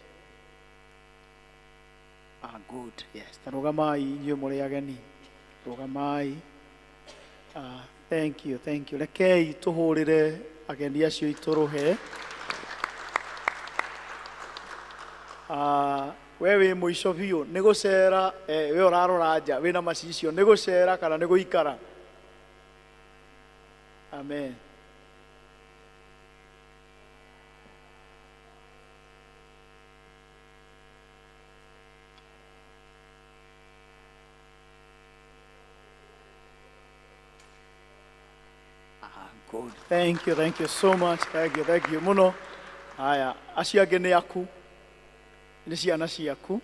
Good, yes. Tarũgamai inyuĩ mũrĩ ageni, rũgamai. Thank you. Rekei tũhũrĩre ageni acio itũrũhe. We wĩ mũico biũ nĩ gũcera, we ũrarora nja wĩna macicio, nĩ gũcera kana nĩ gũikara? Amen. Good. Thank you so much. Thank you muno. Haya, acio angĩ nĩ aku, nĩ ciana ciaku.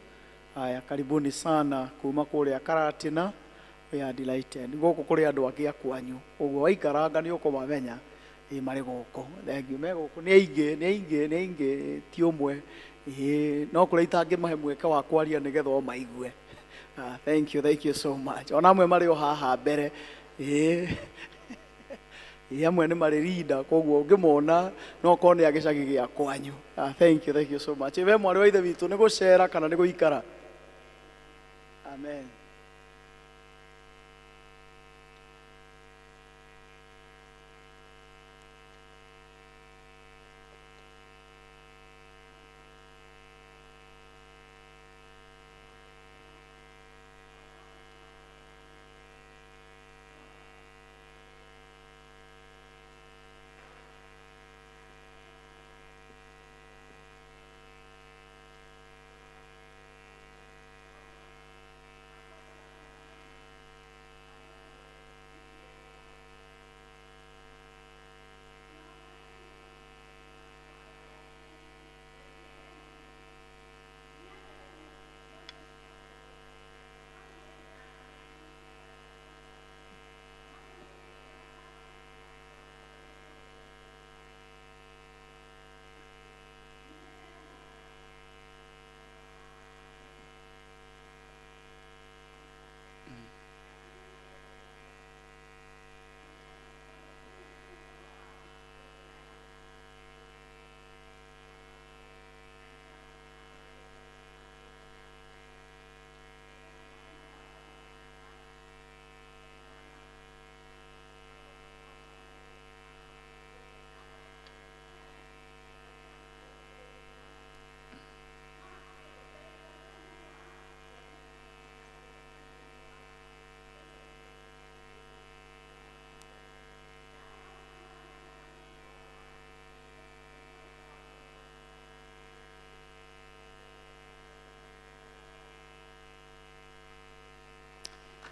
Haya, karibuni sana kuma kũrĩa Karatina. We are delighted. Gũkũ kũrĩ andũ angĩ akwanyu, ũguo waikaranga nĩ ũkũmamenya marĩ gũkũ. Thank you. Me gũkũ nĩ aingĩ ti ũmwe, no kũrĩa itangĩmahe mweke wa kwaria nĩgetha o maigue. Thank you so much. Ona amwe marĩ o haha mbere, amwe nĩ marĩ rinda, koguo ũngĩmona no korwo nĩ agĩcagi gĩa kwanyu. Thank you so much. We mwarĩ wa Ithe witũ nĩ gũcera kana nĩ gũikara? Amen.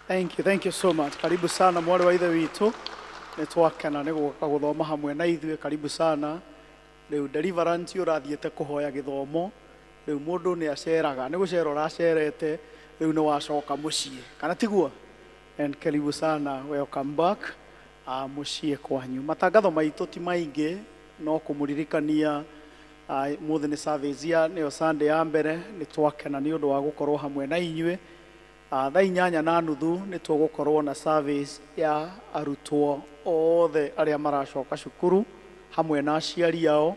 Thank you so much. Karibu sana mwarĩ wa Ithe witũ. Nĩ twakena nĩ gũka gũthoma hamwe na ithuĩ. Karibu sana. Rĩu deliverance ũrathiĩte kũhoya gĩthomo. Rĩu mũndũ nĩ aceraga, nĩ gũcera ũracerete, rĩu nĩ wacoka mũciĩ. Kana tiguo? And karibu sana, welcome back mũciĩ kwanyu. Matangatho maitũ ti maingĩ, no kũmũririkania Muthi ni service ya niyo Sunday ya mbere ni twakena ni undu wa gukorwo hamwe na inyue. Thaa 8:30 ni tugukorwo na service ya arutwo othe aria maracoka cukuru hamwe na aciari ao.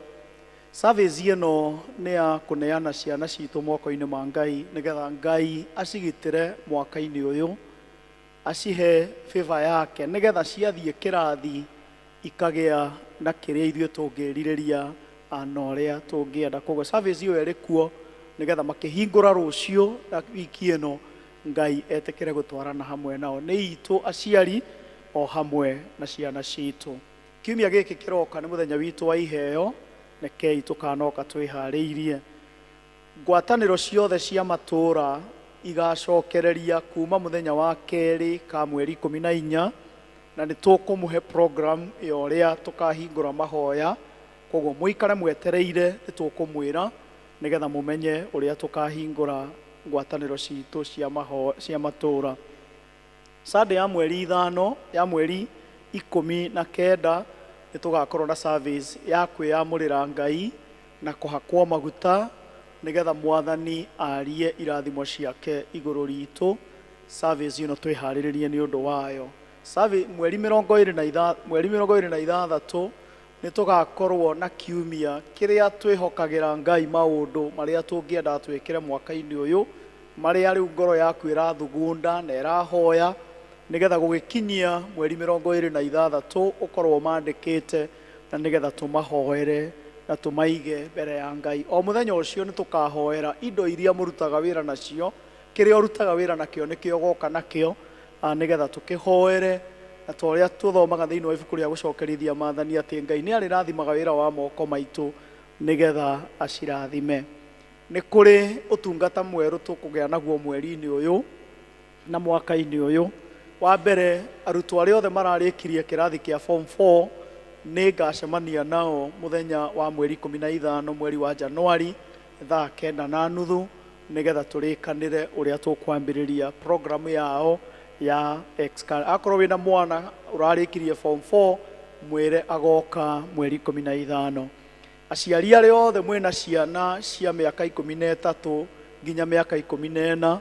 Service ino ni ya kuneana ciana citu moko-ini ma Ngai nigetha Ngai acigitire mwaka-ini uyu, acihe favor yake nigetha ciathie kirathi ikagia na kiria ithuĩ tũngĩrirĩria na ũrĩa tũngĩenda. Koguo service iyo ĩrĩ kuo nigetha makĩhingũra rũciũ na wiki ĩno Ngai etĩkĩre gũtwarana hamwe nao nĩ itũ aciari o hamwe na ciana citũ. Kiumia gĩkĩ kĩroka nĩ mũthenya witũ wa iheo, rekei tũkanoka twĩharĩirie. Ngwatanĩro ciothe cia matũũra igacokereria kuma mũthenya wa kerĩ ka mweri 14 na nĩ tũkũmũhe program ya ũrĩa tũkahingũra mahoya. Koguo mũikare mwetereire nĩ tũkũmwĩra nigetha mũmenye ũrĩa tũkahingũra ngwatanĩro citũ cia matũũra. Sunday ya mweri 5 ya mweri 19 nĩ tũgakorwo na service ya kwĩyamũrĩra Ngai na kũhakwo maguta nigetha Mwathani arie irathimo ciake igũrũ ritũ. Service ĩno twĩharĩrĩrie nĩ ũndũ wayo. Mweri 26 nĩ tũgakorwo na kiumia kĩrĩa twĩhokagĩra Ngai maũndũ marĩa tũngĩenda twĩkĩre mwaka-inĩ ũyũ, marĩa rĩu ngoro yaku ĩrathugunda na ĩrahoya nigetha gũgĩkinyia mweri 26 ũkorwo mandĩkĩte na nigetha tũmahoere na tũmaige mbere ya Ngai. O mũthenya ũcio nĩ tũkahoera indo iria mũrutaga wĩra nacio, kĩrĩa ũrutaga wĩra nakĩo nĩkĩo goka nakĩo nigetha tũkĩhoere na tũrĩa tũthomaga thĩinĩ wa ibuku rĩa gũcokerithia maathani atĩ Ngai nĩ arĩrathimaga wĩra wa moko maitũ nigetha acirathime. Nĩ kũrĩ ũtungata mwerũ tũkũgĩa naguo mweri-inĩ ũyũ na mwaka-inĩ ũyũ. Wa mbere, arutwo arĩa othe mararĩkirie kĩrathi kĩa form 4 nĩ ngacemania nao mũthenya wa mweri 15 mweri wa Januari thaa 9:30 nigetha tũrĩkanĩre ũrĩa tũkwambĩrĩria program yao ya akorwo wĩna mwana ũrarĩkirie form 4 mwĩre agoka mweri 15. Aciari arĩa othe mwĩna ciana cia mĩaka 13 nginya mĩaka 14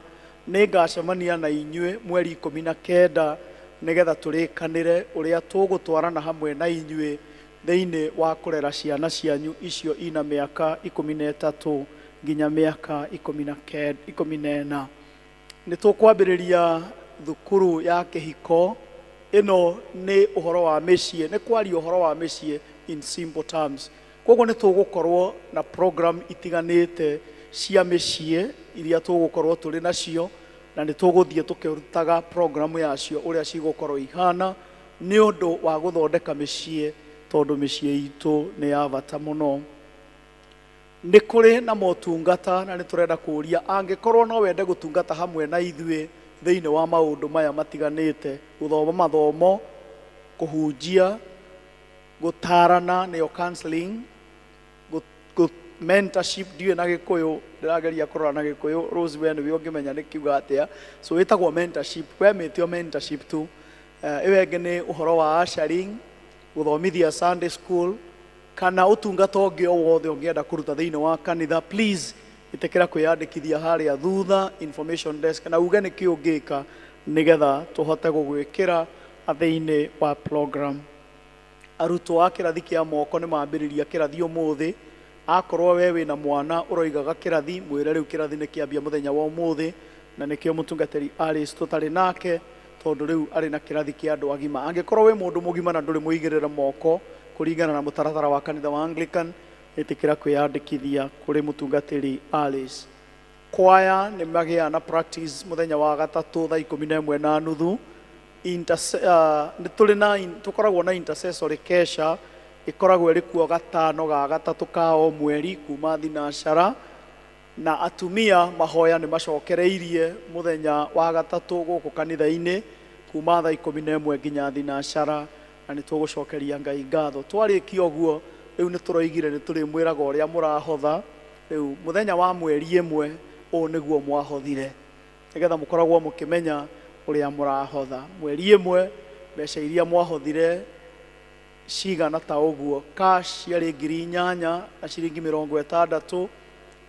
nĩ ngacemania na inyuĩ mweri 19 nigetha tũrĩkanĩre ũrĩa tũgũtwarana hamwe na inyuĩ thĩinĩ wa kũrera ciana cianyu icio ina mĩaka 13 nginya mĩaka 14. Nĩ tũkwambĩrĩria thukuru ya kĩhiko. Ĩno nĩ ũhoro wa mĩciĩ, nĩ kwaria ũhoro wa mĩciĩ in simple terms. Koguo nĩ tũgũkorwo na program itiganĩte cia mĩciĩ iria tũgũkorwo tũrĩ nacio na nĩ tũgũthiĩ tũkĩrutaga program yacio ũrĩa cigũkorwo ihana nĩ ũndũ wa gũthondeka mĩciĩ, tondũ mĩciĩ itũ nĩ ya bata mũno. Nĩ kũrĩ na motungata na nĩ tũrenda kũria angĩkorwo no wende gũtungata hamwe na ithuĩ thĩinĩ wa maũndũ maya matiganĩte: gũthoma mathomo, kũhunjia, gũtarana nĩyo counseling, mentorship. Ndiwe na Gĩkũyũ, ndĩrageria kũrora na Gĩkũyũ. Rose we nĩwe ũngĩmenya nĩ kiuga atĩa. So ĩtagwo mentorship, kwemĩtio mentorship tu. Ĩyo ĩngĩ nĩ ũhoro wa ushering, gũthomithia Sunday school, kana ũtungata ũngĩ o wothe ũngĩenda kũruta thĩinĩ wa kanitha. Please ĩtĩkĩra kwĩyandĩkithia harĩa thutha information desk na uge nĩkĩ ũngĩka nigetha tũhote gũgwĩkĩra thĩinĩ wa program. Arutwo a kĩrathi kĩa moko nĩ mambĩrĩria kĩrathi ũmũthĩ. Akorwo we wĩna mwana ũroigaga kĩrathi, mwĩre rĩu kĩrathi nĩ kĩambia mũthenya wa ũmũthĩ, na nĩkĩo mũtungatĩri Alice tũtarĩ nake tondũ rĩu arĩ na kĩrathi kĩa andũ agima. Angĩkorwo we mũndũ mũgima na ndũrĩ mũigĩrĩre moko kũringana na mũtaratara wa kanitha wa Anglican, ĩtĩkĩra kwĩyandĩkithia kũrĩ mũtungatĩri Alice. Kwaya nĩ magĩa na practice mũthenya wa gatatũ thaa 11:30. Tũkoragwo na intercessory kesha ikoragwo ĩrĩ kuo gatano ga gatatũ ka o mweri kuma thinacara, na atumia mahoya nĩ macokereirie mũthenya wa gatatũ gũkũ kanitha-inĩ kuma thaa 11 nginya thinacara, na nĩ tũgũcokeria Ngai ngatho. Twarĩkia ũguo rĩu nĩ tũroigire nĩ tũrĩmwĩraga ũrĩa mũrahotha. Rĩu mũthenya wa mweri 1 ũũ nĩguo mwahothire, nigetha mũkoragwo mũkĩmenya ũrĩa mũrahotha. Mweri 1 mbeca iria mwahothire cigana ta ũguo. Cash yarĩ 8,000 na ciringi 60,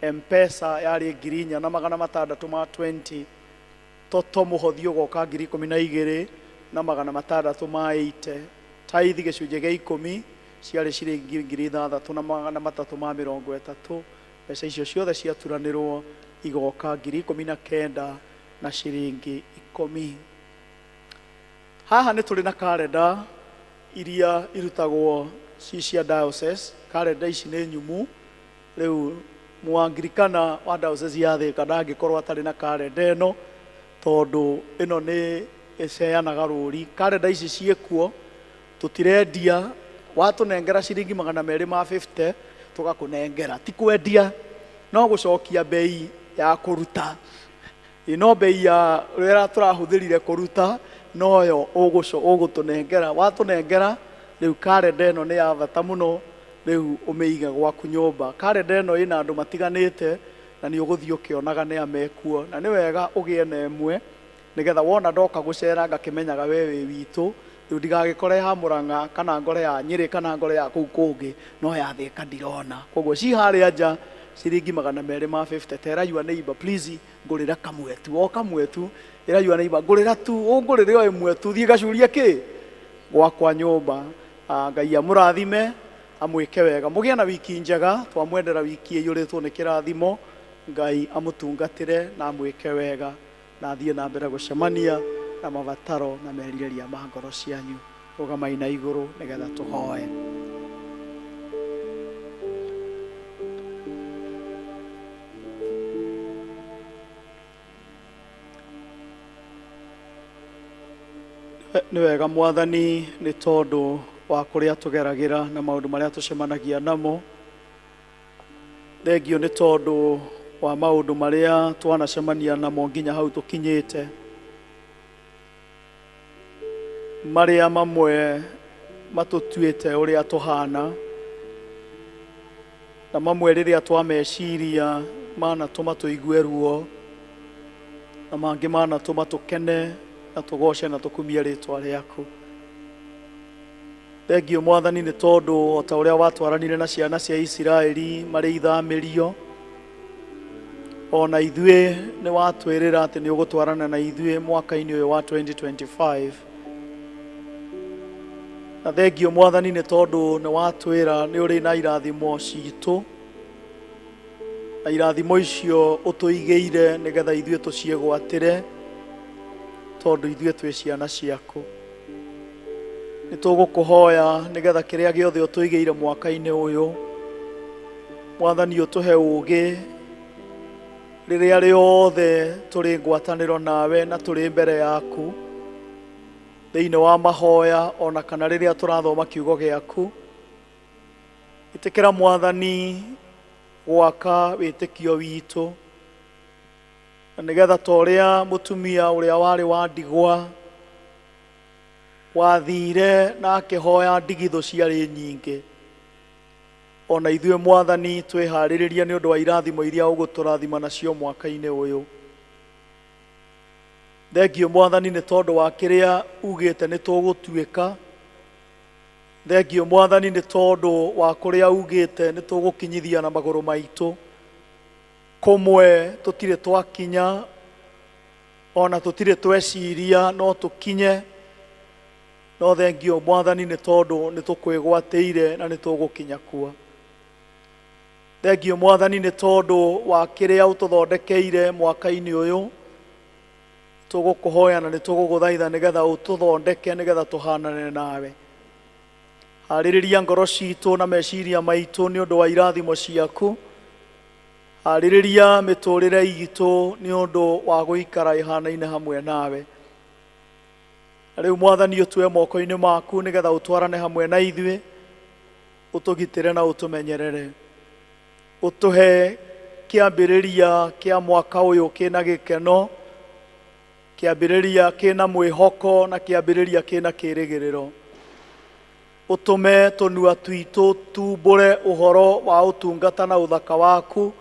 M-Pesa yarĩ 4,620, Toto mũhothi ũgoka 12,000 na 680, tithe gĩcunjĩ gĩa 10 ciarĩ ciringi 6,330. Mbeca icio ciothe ciaturanĩrwo igoka 19,000 na ciringi 10. Haha nĩ tũrĩ na kalenda iria irutagwo cia diocese. Kalenda ici nĩ nyumu. Rĩu mũangirikana wa diocese ya Thika ndangĩkorwo atarĩ na kalenda ĩno, tondũ ĩno nĩ ĩceanaga rũri. Kalenda ici ciĩkuo, tũtirendia. Watũnengera ciringi 250 tũgakũnengera, ti kwendia, no gũcokia bei ya kũruta. No bei ya rĩrĩa tũrahũthĩrire kũruta noyo ũgũtũnengera. Watũnengera, rĩu kalenda ĩno nĩ ya bata mũno, rĩu ũmĩige gwaku nyũmba. Kalenda ĩno ĩna andũ matiganĩte na nĩ ũgũthiĩ ũkĩonaga nĩ amekuo, na nĩ wega ũgĩe na ĩmwe nĩgetha wona ndoka gũcera ngakĩmenyaga we wĩ witũ. Rĩu ndigagĩkore ha Mũrang'a kana ngore ya Nyĩrĩ kana ngore ya kũu kũngĩ, no ya Thika ndirona. Koguo ci harĩa nja ciringi 250. Tera your neighbor please, ngũrĩra kamwetu, o kamwetu. Ĩra your neighbor ngũrĩra tu, ũngũrĩre o ĩmwe tu, thiĩ gacurie kĩ gwakwa nyũmba. Ngai amũrathime, amwĩke wega. Mũgĩe na wiki njega, twamwendera wiki ĩiyũrĩtwo nĩ kĩrathimo. Ngai amũtungatĩre na amwĩke wega, na athiĩ na mbere gũcemania na mabataro na merirĩria ma ngoro cianyu. Rũgamai na igũrũ nĩgetha tũhoe. Nĩ wega Mwathani nĩ tondũ wa kũrĩa tũgeragĩra na maũndũ marĩa tũcemanagia namo. Thengio nĩ tondũ wa maũndũ marĩa twanacemania namo nginya hau tũkinyĩte, marĩa mamwe matũtuĩte ũrĩa tũhana, na mamwe rĩrĩa twameciria manatũma tũigue ruo, na mangĩ manatũma tũkene na tũgoce na tũkumie rĩtwa rĩaku. Thengio Mwathani nĩ tondũ o ta ũrĩa watwaranire na ciana cia Isiraeli marĩ ithamĩrio, ona ithuĩ nĩ watwĩrĩra atĩ nĩ ũgũtwarana na ithuĩ mwaka-inĩ ũyũ wa 2025. Na thengio Mwathani nĩ tondũ nĩ watwĩra nĩ ũrĩ na irathimo citũ, na irathimo icio ũtũigĩire nĩgetha ithuĩ tũciĩgwatĩre, tondũ ithuĩ twĩ ciana ciaku. Nĩ tũgũkũhoya nĩgetha kĩrĩa gĩothe ũtũigĩire mwaka-inĩ ũyũ, Mwathani ũtũhe ũũgĩ rĩrĩa rĩothe tũrĩ ngwatanĩro nawe na tũrĩ mbere yaku, thĩinĩ wa mahoya ona kana rĩrĩa tũrathoma kiugo gĩaku. Ĩtĩkĩra Mwathani gwaka wĩtĩkio witũ, na nĩgetha ta ũrĩa mũtumia ũrĩa warĩ wa ndigwa wathire na akĩhoya ndigithũ ciarĩ nyingĩ, ona ithuĩ Mwathani twĩharĩrĩria nĩ ũndũ wa irathimo iria ũgũtũrathima nacio mwaka-inĩ ũyũ. Thengio Mwathani nĩ tondũ wa kĩrĩa ugĩte nĩ tũgũtuĩka. Thengio Mwathani nĩ tondũ wa kũrĩa ugĩte nĩ tũgũkinyithia na magũrũ maitũ. Kũmwe tũtirĩ twakinya, ona tũtirĩ tweciria no tũkinye, no thengio Mwathani nĩ tondũ nĩ tũkwĩgwatĩire na nĩ tũgũkinya kuo. Thengio Mwathani nĩ tondũ wa kĩrĩa ũtũthondekeire mwaka-inĩ ũyũ. Tũgũkũhoya na nĩ tũgũgũthaitha nĩgetha ũtũthondeke nĩgetha tũhanane nawe. Harĩrĩria ngoro citũ na meciria maitũ nĩ ũndũ wa irathimo ciaku. Harĩrĩria mĩtũrĩre itũ nĩ ũndũ wa gũikara ihanaine hamwe nawe. Rĩu Mwathani ũtue moko-inĩ maku nĩgetha ũtwarane hamwe na ithuĩ, ũtũgitĩre na ũtũmenyerere. Ũtũhe kĩambĩrĩria kĩa mwaka ũyũ kĩna gĩkeno, kĩambĩrĩria kĩna mwĩhoko na kĩambĩrĩria kĩna kĩĩrĩgĩrĩro. Ũtũme tũnua twitũ tumbũre ũhoro wa ũtungata na ũthaka waku,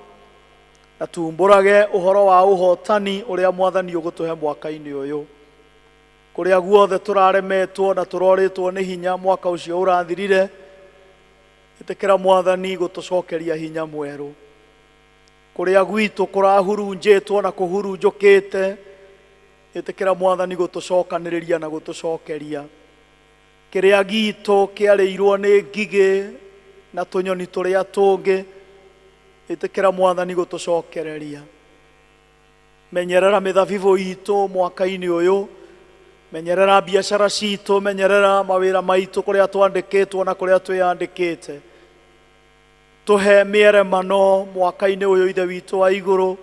na tumbũrage ũhoro wa ũhotani ũrĩa Mwathani ũgũtũhe mwaka-inĩ ũyũ. kuria guothe turaremetwo na turoritwo ni hinya mwaka ucio urathirire, itikira Mwathani gutucokeria hinya mweru. Kuria gwitu kurahurunjitwo na kuhurunjukite, itikira Mwathani gutucokaniriria na gutucokeria. Kiria gitu kiareirwo ni ngigi na tunyoni turia tungi, itikira Mwathani gutucokereria. Menyerera mithabibu itu mwaka-ini uyu, menyerera biashara citu, menyerera mawira maitu kuria twandikitwo na kuria twiyandikite. Tuhe mieremano mwaka-ini uyu Ithe witu wa iguru,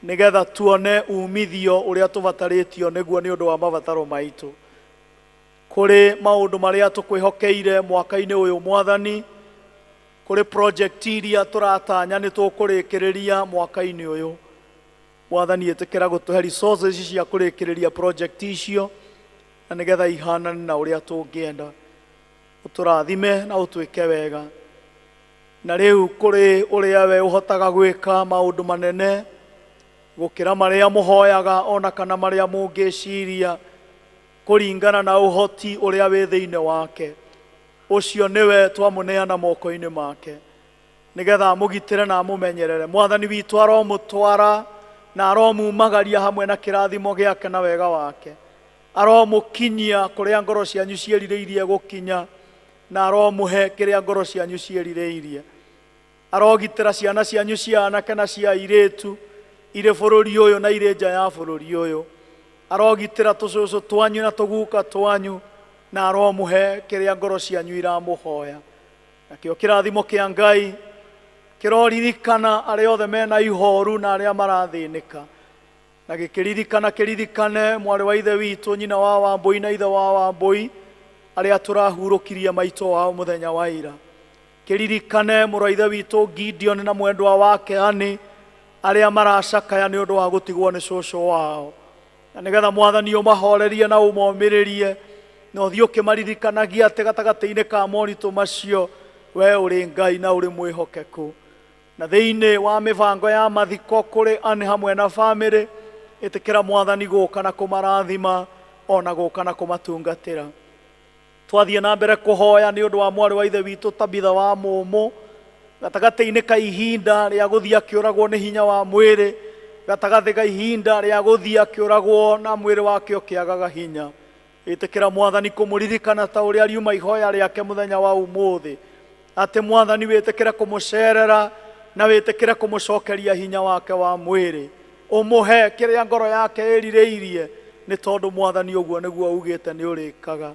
nigetha tuone umithio uria tubataritio niguo ni undu wa mabataro maitu. Kuri maundu maria tukwihokeire mwaka-ini uyu Mwathani, kuri project iria turatanya ni tukurikiriria mwaka-ini uyu, Mwathani itikira gutuhe resources cia kurikiriria project icio na nigetha ihanane na uria tungienda. Uturathime na utwike wega. Na riu kuri uria we uhotaga gwika maundu manene gukira maria muhoyaga ona kana maria mungiciria, kuringana na uhoti uria wi thiine wake, ucio niwe twamuneana moko-ini make, nigetha amugitire na amumenyerere. Mwathani witu aromutwara na aromumagaria hamwe na kirathimo giake na wega wake, aromukinyia kuria ngoro cianyu cierireirie gukinya, na aromuhe kiria ngoro cianyu cierireirie. Arogitira ciana cianyu cia anake na cia iritu ire bururi uyu na ire nja ya bururi uyu. Arogitira tucucu twanyu na tuguka twanyu, na aromuhe kiria ngoro cianyu iramuhoya. Nakio kirathimo kia Ngai kiroririkana aria othe mena ihoru na aria marathinika, na kiririkane mwari wa Ithe witu, nyina wa Wambui na ithe wa Wambui, aria turahurukirie maito wao muthenya wa ira. Kiririkane mũrũ wa Ithe witu Gideon na mwendwa wake Ani, aria maracakaya ni undu wa gutigwo ni cucu wao, na nigetha Mwathani umahorerie na umomiririe, na uthii ukimaririkanagia ati gatagati-ini ka moritu macio we uri Ngai na uri mwihokeku. Na thiini wa mibango ya mathiko kuri Ani hamwe na family, itikira Mwathani guka na kumarathima ona guka na kumatungatira. Twathie na mbere kuhoya ni undu wa mwari wa Ithe witu Tabitha wa Mumu, gatagati-ini ka ihinda ria guthia kiuragwo ni hinya wa mwiri, gatagati ka ihinda ria guthia kiuragwo na mwiri wake ukiagaga hinya. Itikira Mwathani kumuririkana ta uria riuma ihoya riake muthenya wa umuthi, ati Mwathani witikire kumucerera na witikire kumucokeria hinya wake wa mwiri, umuhe kiria ngoro yake irireirie, ni tondu Mwathani uguo niguo ugite ni urikaga.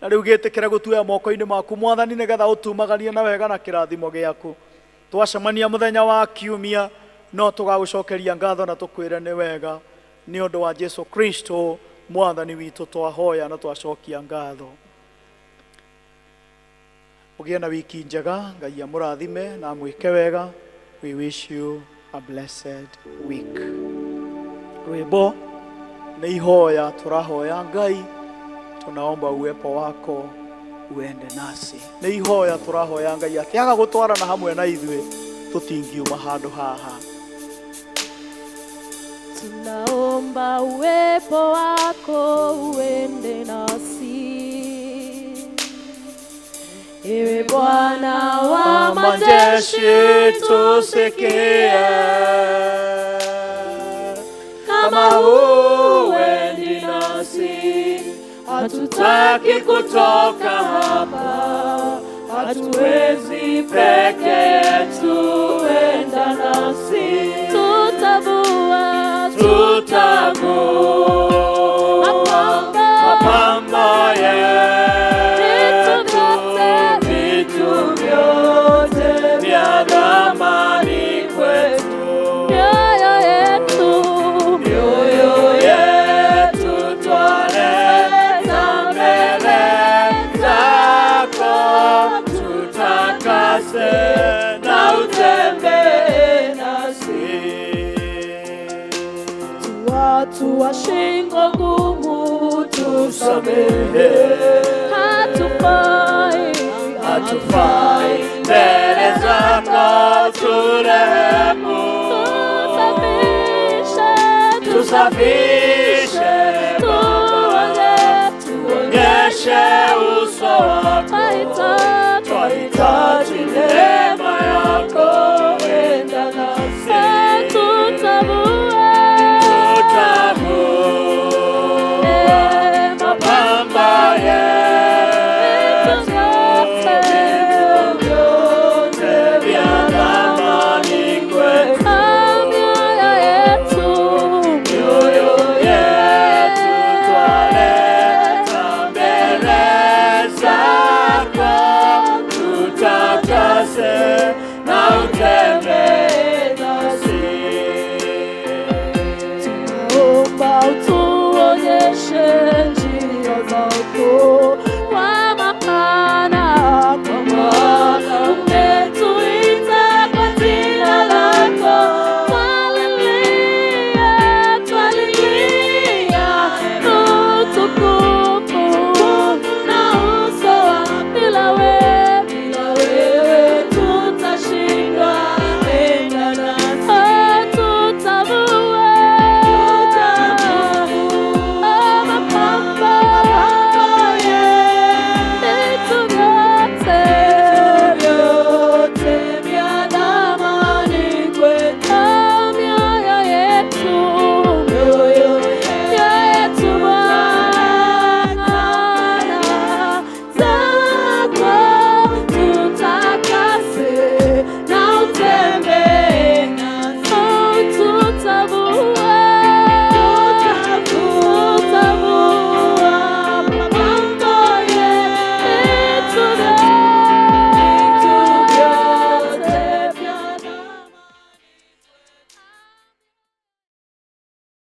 Na riu gitikire gutuya moko-ini maku Mwathani, nigetha utumagarie na wega na kirathimo giaku. Twacemania muthenya wa Kiumia, no tugagucokeria ngatho na tukwire ni wega, ni undu wa Jesu Kristo Mwathani witu twahoya na twacokia ngatho. Ugie na wiki njega, Ngai amurathime na amwike wega. We wish you a blessed week. Rwimbo ni ihoya turahoya Ngai, tunaomba uwepo wako uende nasi. Ni ihoya turahoya Ngai ati aga gutwarana hamwe na ithuĩ tutingiuma handu haha. Tunaomba uwepo wako uende nasi, ewe Bwana wa majeshi, tusikie. Kama huendi nasi, hatutaki kutoka hapa, hatuwezi peke yetu, enda nasi. Mapambo yetu, vitu vyote vya thamani kwetu, mioyo yetu twaleta mbele zako, tutakase na utembee nasi. Watu wa shingo ngumu tusamehe, hatufai mbele zako, turehemu, tusafishe, tuonye ciaku